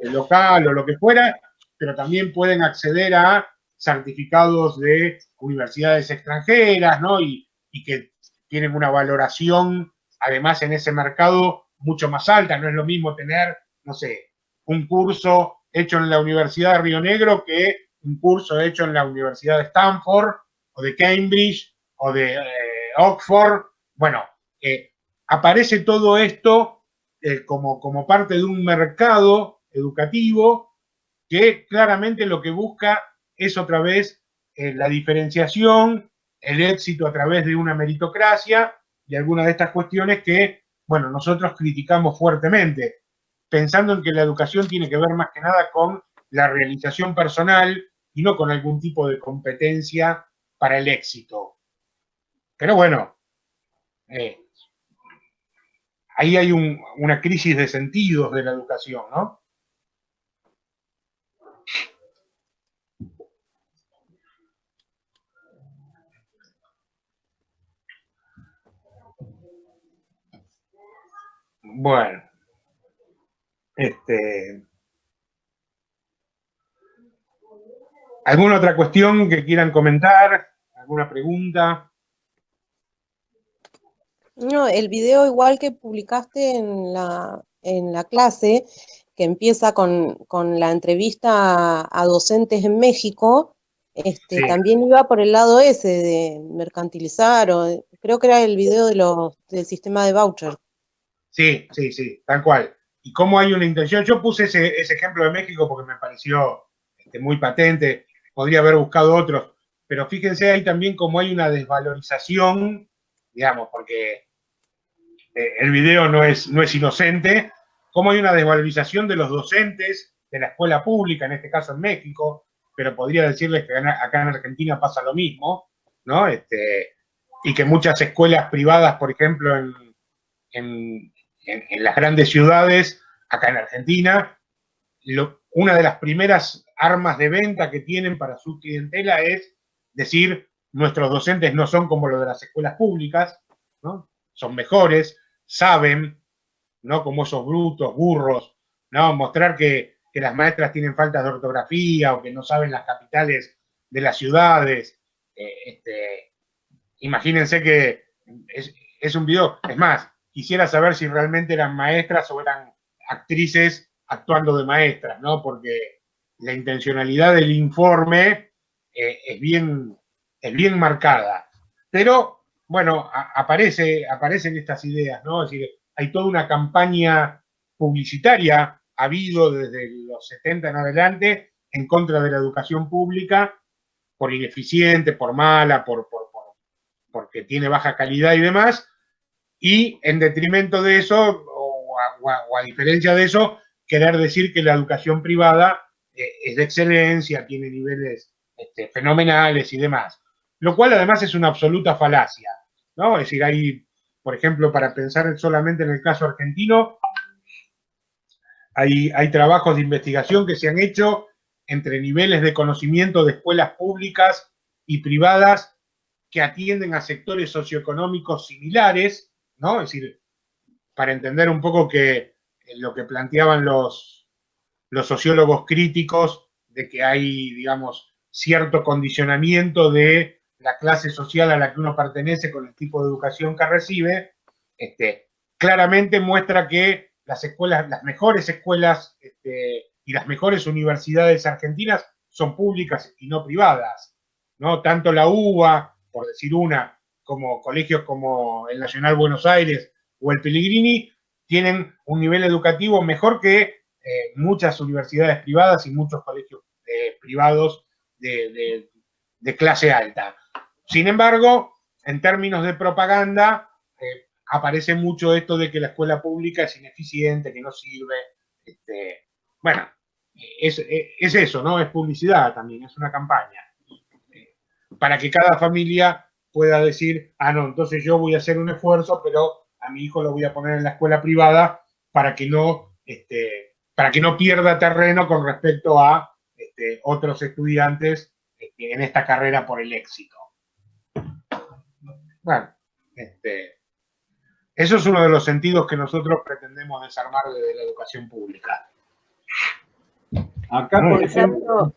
local o lo que fuera, pero también pueden acceder a certificados de universidades extranjeras, ¿no? Y que tienen una valoración, además, en ese mercado mucho más alta. No es lo mismo tener, no sé, un curso hecho en la Universidad de Río Negro que un curso hecho en la Universidad de Stanford o de Cambridge o de Oxford. Bueno, aparece todo esto como parte de un mercado educativo que claramente lo que busca es otra vez la diferenciación, el éxito a través de una meritocracia y algunas de estas cuestiones que, bueno, nosotros criticamos fuertemente, pensando en que la educación tiene que ver más que nada con la realización personal y no con algún tipo de competencia para el éxito. Pero bueno, ahí hay una crisis de sentidos de la educación, ¿no? Bueno. ¿Alguna otra cuestión que quieran comentar? ¿Alguna pregunta? No, el video igual que publicaste en la clase, que empieza con la entrevista a docentes en México, Sí. también iba por el lado ese de mercantilizar, creo que era el video del sistema de voucher. Sí, tal cual. Y cómo hay una intención. Yo puse ese ejemplo de México porque me pareció muy patente. Podría haber buscado otros. Pero fíjense ahí también cómo hay una desvalorización, digamos, porque el video no es inocente, cómo hay una desvalorización de los docentes de la escuela pública, en este caso en México, pero podría decirles que acá en Argentina pasa lo mismo, ¿no? Y que muchas escuelas privadas, por ejemplo, en las grandes ciudades, acá en Argentina, una de las primeras armas de venta que tienen para su clientela es decir, nuestros docentes no son como los de las escuelas públicas, ¿no? Son mejores, saben, ¿no? Como esos brutos, burros, ¿no? Mostrar que las maestras tienen faltas de ortografía o que no saben las capitales de las ciudades. Imagínense que es un video, es más, quisiera saber si realmente eran maestras o eran actrices actuando de maestras, ¿no? Porque la intencionalidad del informe es bien marcada. Pero, bueno, aparecen estas ideas, ¿no? Es decir, hay toda una campaña publicitaria, ha habido desde los 70 en adelante, en contra de la educación pública, por ineficiente, por mala, porque tiene baja calidad y demás, y en detrimento de eso, o a diferencia de eso, querer decir que la educación privada es de excelencia, tiene niveles fenomenales y demás. Lo cual además es una absoluta falacia, ¿no? Es decir, hay, por ejemplo, para pensar solamente en el caso argentino, hay trabajos de investigación que se han hecho entre niveles de conocimiento de escuelas públicas y privadas que atienden a sectores socioeconómicos similares, ¿no? Es decir, para entender un poco que lo que planteaban los sociólogos críticos de que hay, digamos, cierto condicionamiento de la clase social a la que uno pertenece con el tipo de educación que recibe, claramente muestra que las mejores escuelas y las mejores universidades argentinas son públicas y no privadas, ¿no? Tanto la UBA, por decir una, como colegios como el Nacional Buenos Aires o el Pellegrini, tienen un nivel educativo mejor que muchas universidades privadas y muchos colegios privados de clase alta. Sin embargo, en términos de propaganda, aparece mucho esto de que la escuela pública es ineficiente, que no sirve. Bueno, es eso, ¿no? Es publicidad también, es una campaña. Para que cada familia pueda decir, no, entonces yo voy a hacer un esfuerzo, pero a mi hijo lo voy a poner en la escuela privada para que no pierda terreno con respecto a otros estudiantes en esta carrera por el éxito. Bueno, eso es uno de los sentidos que nosotros pretendemos desarmar desde la educación pública. Acá, por ejemplo,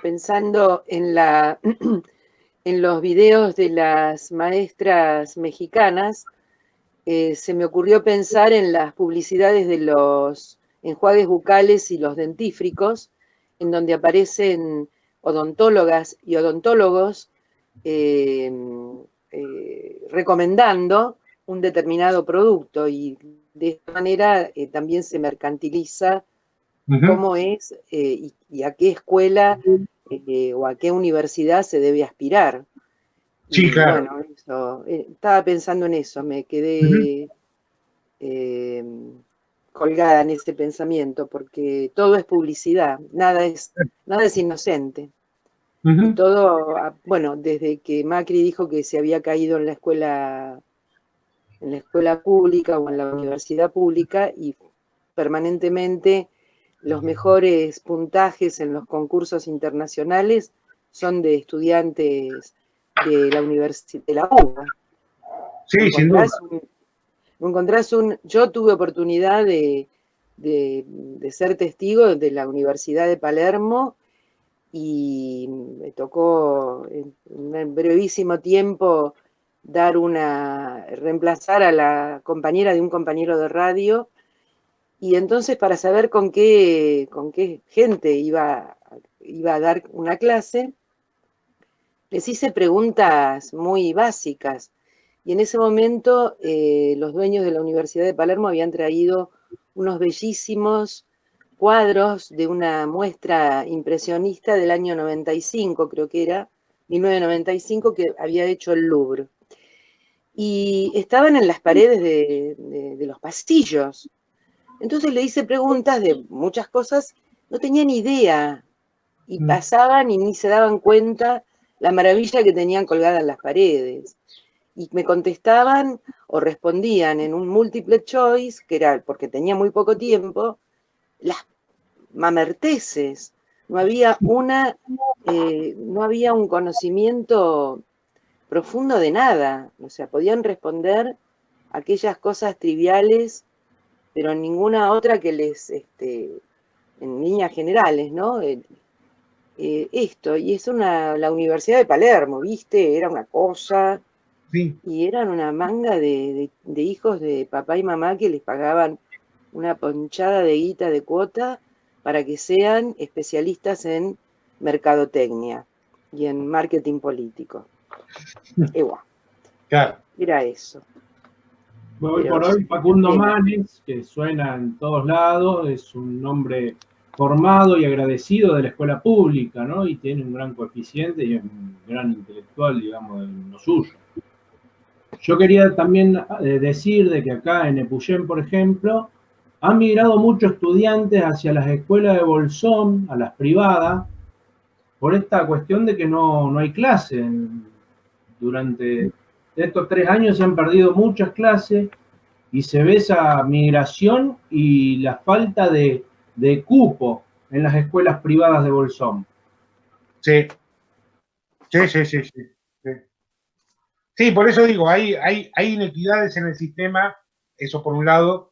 pensando en en los videos de las maestras mexicanas, se me ocurrió pensar en las publicidades de los enjuagues bucales y los dentífricos, en donde aparecen odontólogas y odontólogos recomendando un determinado producto, y de esta manera también se mercantiliza cómo es y a qué escuela o a qué universidad se debe aspirar. Sí, claro. Bueno, eso, estaba pensando en eso, me quedé colgada en ese pensamiento, porque todo es publicidad, nada es inocente. Y todo, bueno, desde que Macri dijo que se había caído en la escuela pública o en la universidad pública, y permanentemente los mejores puntajes en los concursos internacionales son de estudiantes de la UBA. Sí, sin duda. Yo tuve oportunidad de ser testigo de la Universidad de Palermo y me tocó en un brevísimo tiempo reemplazar a la compañera de un compañero de radio, y entonces para saber con qué gente iba a dar una clase, les hice preguntas muy básicas. Y en ese momento los dueños de la Universidad de Palermo habían traído unos bellísimos cuadros de una muestra impresionista del año 95, creo que era, 1995, que había hecho el Louvre. Y estaban en las paredes de los pasillos. Entonces le hice preguntas de muchas cosas, no tenían idea, y pasaban y ni se daban cuenta la maravilla que tenían colgada en las paredes. Y me contestaban o respondían en un multiple choice, que era porque tenía muy poco tiempo, las mamerteses. No había un conocimiento profundo de nada. O sea, podían responder aquellas cosas triviales, pero ninguna otra que en líneas generales, ¿no? Y es la Universidad de Palermo, ¿viste? Era una cosa. Sí. Y eran una manga de hijos de papá y mamá que les pagaban una ponchada de guita de cuota para que sean especialistas en mercadotecnia y en marketing político. Igual. Claro. Era eso. Hoy por hoy, Facundo Manes, que suena en todos lados, es un hombre formado y agradecido de la escuela pública, ¿no? Y tiene un gran coeficiente y es un gran intelectual, digamos, en lo suyo. Yo quería también decir de que acá en Epuyén, por ejemplo, han migrado muchos estudiantes hacia las escuelas de Bolsón, a las privadas, por esta cuestión de que no hay clase. Durante estos 3 años se han perdido muchas clases y se ve esa migración y la falta de cupo en las escuelas privadas de Bolsón. Sí. Sí. Sí, por eso digo, hay inequidades en el sistema, eso por un lado,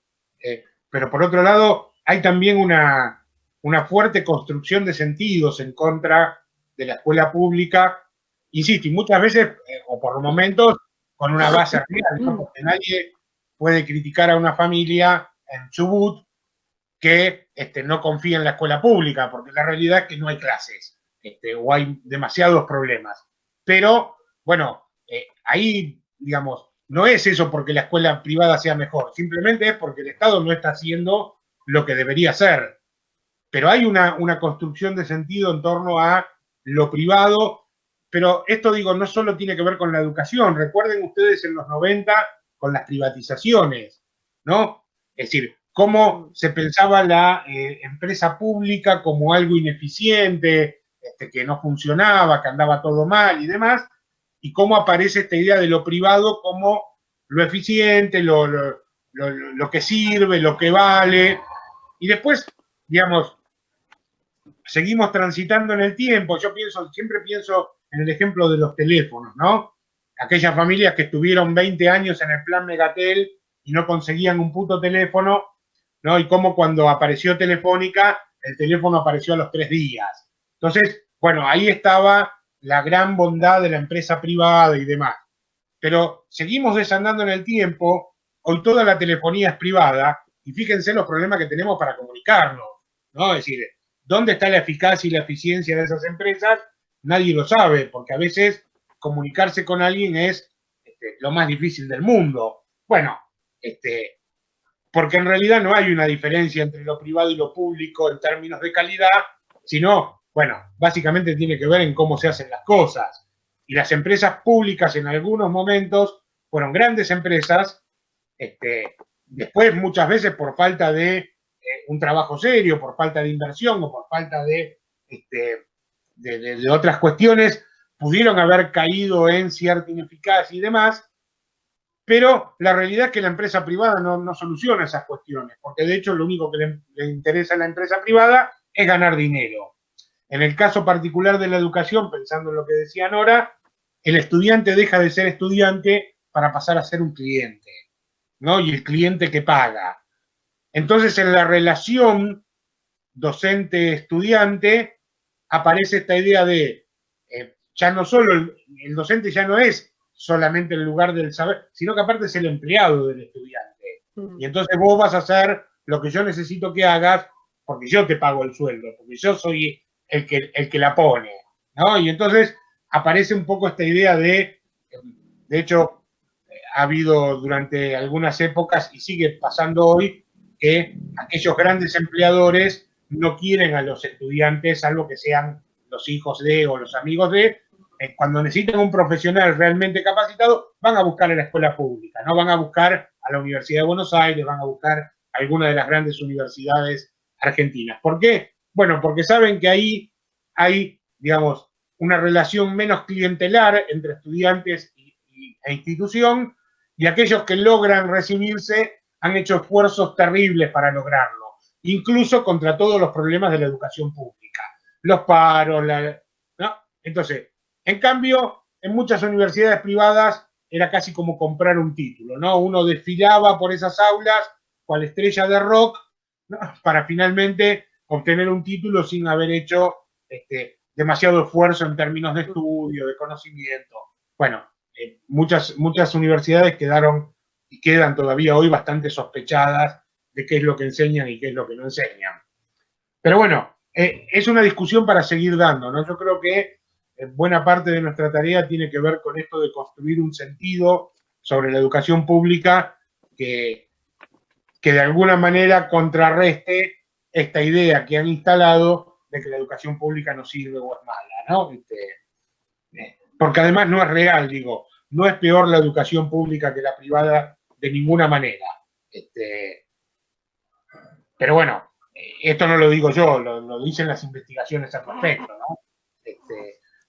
pero por otro lado hay también una fuerte construcción de sentidos en contra de la escuela pública, insisto, y muchas veces, o por momentos, con una base real, ¿no? Porque nadie puede criticar a una familia en Chubut que no confía en la escuela pública, porque la realidad es que no hay clases, o hay demasiados problemas. Pero, bueno, ahí, digamos, no es eso porque la escuela privada sea mejor, simplemente es porque el Estado no está haciendo lo que debería hacer. Pero hay una construcción de sentido en torno a lo privado, pero esto, digo, no solo tiene que ver con la educación. Recuerden ustedes en los 90 con las privatizaciones, ¿no? Es decir, cómo se pensaba la empresa pública como algo ineficiente, que no funcionaba, que andaba todo mal y demás, y cómo aparece esta idea de lo privado como lo eficiente, lo que sirve, lo que vale, y después, digamos, seguimos transitando en el tiempo. Yo siempre pienso en el ejemplo de los teléfonos, ¿no? Aquellas familias que estuvieron 20 años en el plan Megatel y no conseguían un puto teléfono, ¿no? Y cómo cuando apareció Telefónica, el teléfono apareció a los 3 días. Entonces, bueno, ahí estaba la gran bondad de la empresa privada y demás. Pero seguimos desandando en el tiempo, hoy toda la telefonía es privada, y fíjense los problemas que tenemos para comunicarnos, ¿no? Es decir, ¿dónde está la eficacia y la eficiencia de esas empresas? Nadie lo sabe, porque a veces comunicarse con alguien es lo más difícil del mundo. Bueno, porque en realidad no hay una diferencia entre lo privado y lo público en términos de calidad, sino, bueno, básicamente tiene que ver en cómo se hacen las cosas. Y las empresas públicas en algunos momentos fueron grandes empresas, después muchas veces por falta de un trabajo serio, por falta de inversión o por falta de otras cuestiones, pudieron haber caído en cierta ineficacia y demás, pero la realidad es que la empresa privada no soluciona esas cuestiones, porque de hecho lo único que le interesa a la empresa privada es ganar dinero. En el caso particular de la educación, pensando en lo que decía Nora, el estudiante deja de ser estudiante para pasar a ser un cliente. ¿no? Y el cliente que paga. Entonces, en la relación docente-estudiante aparece esta idea de ya no solo el docente ya no es solamente el lugar del saber, sino que aparte es el empleado del estudiante. Y entonces vos vas a hacer lo que yo necesito que hagas porque yo te pago el sueldo, porque yo soy el que la pone, ¿no? Y entonces aparece un poco esta idea de hecho, ha habido durante algunas épocas y sigue pasando hoy que aquellos grandes empleadores no quieren a los estudiantes, salvo que sean los hijos de o los amigos de, cuando necesitan un profesional realmente capacitado, van a buscar a la escuela pública, no van a buscar a la Universidad de Buenos Aires, van a buscar a alguna de las grandes universidades argentinas. ¿Por qué? Bueno, porque saben que ahí hay, digamos, una relación menos clientelar entre estudiantes e institución, y aquellos que logran recibirse han hecho esfuerzos terribles para lograrlo, incluso contra todos los problemas de la educación pública, los paros, ¿no? Entonces, en cambio, en muchas universidades privadas era casi como comprar un título, ¿no? Uno desfilaba por esas aulas cual estrella de rock, ¿no? Para finalmente obtener un título sin haber hecho demasiado esfuerzo en términos de estudio, de conocimiento. Bueno, muchas universidades quedaron y quedan todavía hoy bastante sospechadas de qué es lo que enseñan y qué es lo que no enseñan. Pero bueno, es una discusión para seguir dando, ¿no? Yo creo que buena parte de nuestra tarea tiene que ver con esto de construir un sentido sobre la educación pública que de alguna manera contrarreste esta idea que han instalado de que la educación pública no sirve o es mala, ¿no? Porque además no es real, digo, no es peor la educación pública que la privada de ninguna manera. Pero bueno, esto no lo digo yo, lo dicen las investigaciones al respecto, ¿no?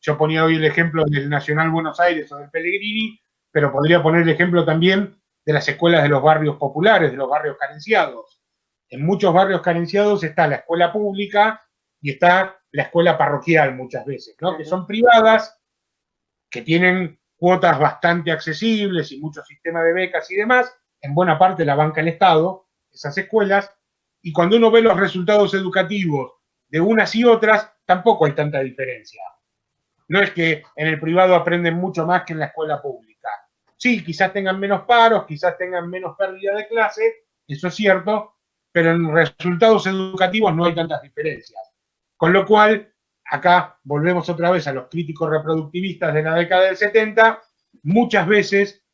Yo ponía hoy el ejemplo del Nacional Buenos Aires o del Pellegrini, pero podría poner el ejemplo también de las escuelas de los barrios populares, de los barrios carenciados. En muchos barrios carenciados está la escuela pública y está la escuela parroquial muchas veces, ¿no? Que son privadas, que tienen cuotas bastante accesibles y mucho sistema de becas y demás, en buena parte la banca el Estado, esas escuelas, y cuando uno ve los resultados educativos de unas y otras, tampoco hay tanta diferencia. No es que en el privado aprenden mucho más que en la escuela pública. Sí, quizás tengan menos paros, quizás tengan menos pérdida de clase, eso es cierto, pero en resultados educativos no hay tantas diferencias. Con lo cual, acá volvemos otra vez a los críticos reproductivistas de la década del 70, muchas veces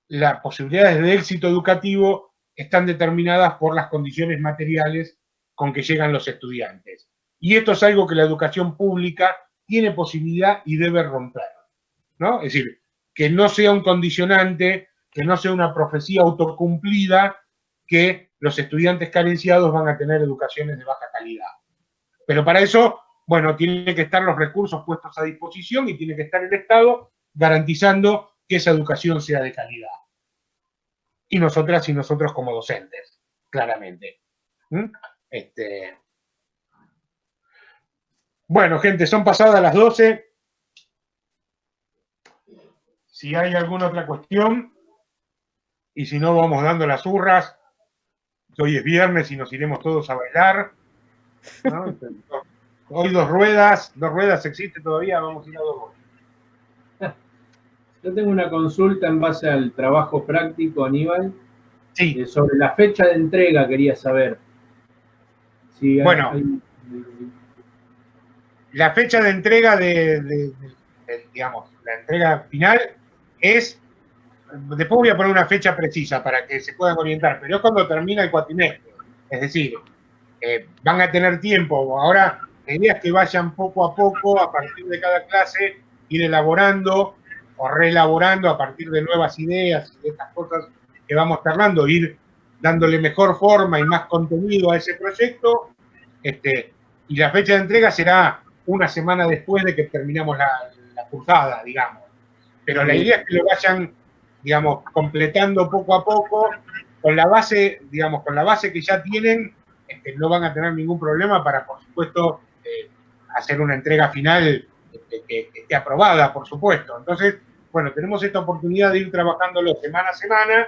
las posibilidades de éxito educativo están determinadas por las condiciones materiales con que llegan los estudiantes. Y esto es algo que la educación pública tiene posibilidad y debe romper, ¿no? Es decir, que no sea un condicionante, que no sea una profecía autocumplida, que los estudiantes carenciados van a tener educaciones de baja calidad. Pero para eso, bueno, tienen que estar los recursos puestos a disposición y tiene que estar el Estado garantizando que esa educación sea de calidad. Y nosotras y nosotros como docentes, claramente. Bueno, gente, son pasadas las 12. Si hay alguna otra cuestión, y si no, vamos dando las hurras. Hoy es viernes y nos iremos todos a bailar, ¿no? Hoy dos ruedas existe todavía, vamos a ir a dos ruedas. Yo tengo una consulta en base al trabajo práctico, Aníbal. Sí. Sobre la fecha de entrega quería saber. Si bueno, la fecha de entrega digamos, la entrega final es, después voy a poner una fecha precisa para que se puedan orientar, pero es cuando termina el cuatrimestre. Es decir, van a tener tiempo. Ahora, la idea es que vayan poco a poco, a partir de cada clase, ir elaborando o reelaborando a partir de nuevas ideas y de estas cosas que vamos charlando, ir dándole mejor forma y más contenido a ese proyecto. Y la fecha de entrega será una semana después de que terminamos la cursada, digamos. Pero la idea es que lo vayan, digamos, completando poco a poco, con la base, digamos, con la base que ya tienen, no van a tener ningún problema para, por supuesto, hacer una entrega final que esté aprobada, por supuesto. Entonces, bueno, tenemos esta oportunidad de ir trabajándolo semana a semana,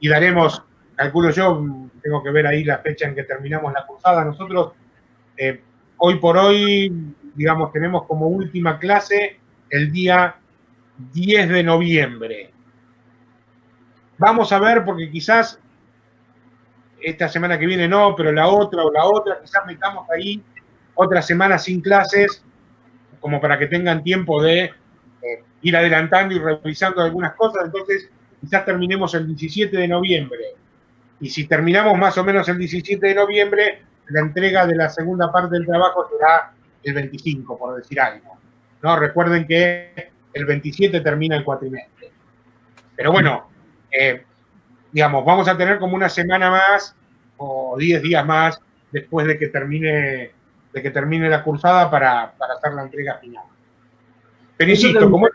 y daremos, calculo yo, tengo que ver ahí la fecha en que terminamos la cursada. Nosotros, hoy por hoy, digamos, tenemos como última clase el día 10 de noviembre. Vamos a ver, porque quizás esta semana que viene no, pero la otra, quizás metamos ahí otra semana sin clases, como para que tengan tiempo de ir adelantando y revisando algunas cosas. Entonces, quizás terminemos el 17 de noviembre. Y si terminamos más o menos el 17 de noviembre, la entrega de la segunda parte del trabajo será el 25, por decir algo, ¿no? Recuerden que el 27 termina el cuatrimestre. Pero bueno, digamos, vamos a tener como una semana más o 10 días más después de que termine la cursada para hacer la entrega final. Pero insisto, como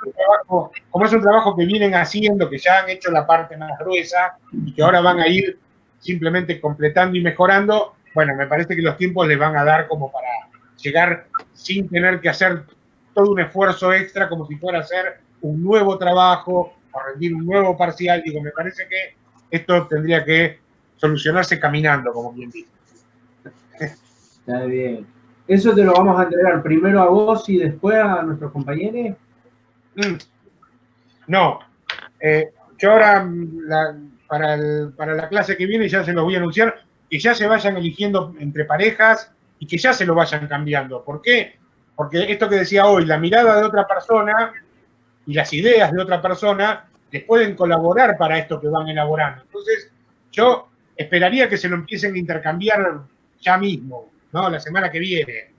es un trabajo que vienen haciendo, que ya han hecho la parte más gruesa y que ahora van a ir simplemente completando y mejorando, bueno, me parece que los tiempos les van a dar como para llegar sin tener que hacer todo un esfuerzo extra, como si fuera a hacer un nuevo trabajo o rendir un nuevo parcial. Digo, me parece que esto tendría que solucionarse caminando, como bien dice. Está bien. ¿Eso te lo vamos a entregar primero a vos y después a nuestros compañeros? No. Yo ahora, para la clase que viene, ya se los voy a anunciar, que ya se vayan eligiendo entre parejas y que ya se lo vayan cambiando. ¿Por qué? Porque esto que decía hoy, la mirada de otra persona y las ideas de otra persona les pueden colaborar para esto que van elaborando. Entonces, yo esperaría que se lo empiecen a intercambiar ya mismo, ¿no? La semana que viene.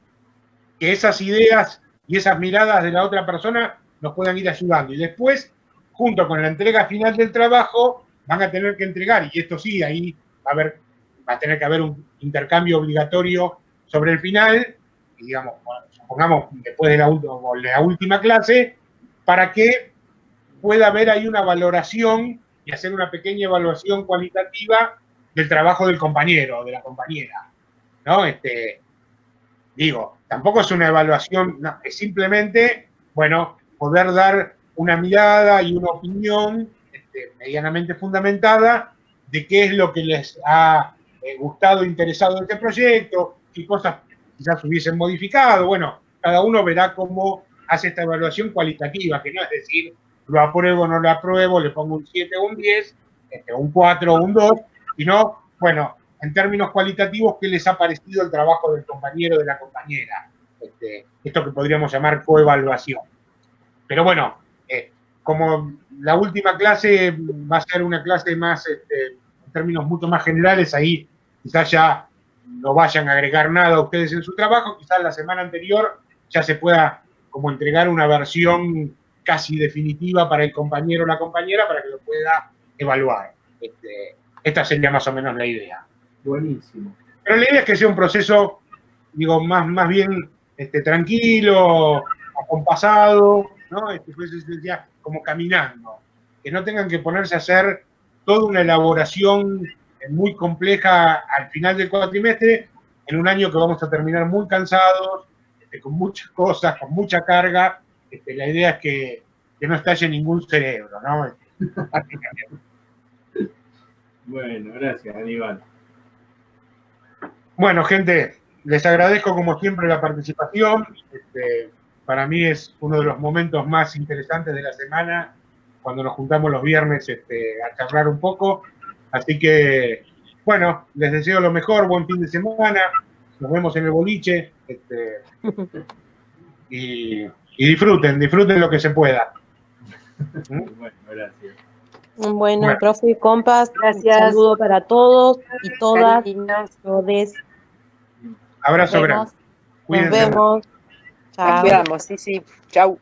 Que esas ideas y esas miradas de la otra persona nos puedan ir ayudando. Y después, junto con la entrega final del trabajo, van a tener que entregar, y esto sí, ahí va a tener que haber un intercambio obligatorio sobre el final, y digamos, supongamos después de la última clase, para que pueda haber ahí una valoración y hacer una pequeña evaluación cualitativa del trabajo del compañero o de la compañera, ¿no? Digo, tampoco es una evaluación, no, es simplemente, bueno, poder dar una mirada y una opinión medianamente fundamentada de qué es lo que les ha gustado, interesado de este proyecto, qué cosas quizás hubiesen modificado. Bueno, cada uno verá cómo hace esta evaluación cualitativa, que no es decir, lo apruebo o no lo apruebo, le pongo un 7 o un 10, un 4 o un 2, sino, bueno, en términos cualitativos, qué les ha parecido el trabajo del compañero o de la compañera. Esto que podríamos llamar coevaluación. Pero bueno, como la última clase va a ser una clase más, en términos mucho más generales, ahí quizás ya no vayan a agregar nada a ustedes en su trabajo, quizás la semana anterior ya se pueda como entregar una versión casi definitiva para el compañero o la compañera para que lo pueda evaluar. Esta sería más o menos la idea. Buenísimo. Pero la idea es que sea un proceso, digo, más bien tranquilo, acompasado, ¿no? Pues ya como caminando. Que no tengan que ponerse a hacer toda una elaboración muy compleja al final del cuatrimestre, en un año que vamos a terminar muy cansados, con muchas cosas, con mucha carga. La idea es que no estalle ningún cerebro, ¿no? Bueno, gracias, Aníbal. Bueno, gente, les agradezco como siempre la participación. Para mí es uno de los momentos más interesantes de la semana, cuando nos juntamos los viernes a charlar un poco. Así que, bueno, les deseo lo mejor, buen fin de semana, nos vemos en el boliche, y disfruten lo que se pueda. Bueno, gracias. Bueno, profe y compas, Gracias. un saludo para todos y todas, Cariños. todes. Abrazo grande. Nos Cuídense. vemos. Nos Chao. cuidamos, sí. Chau.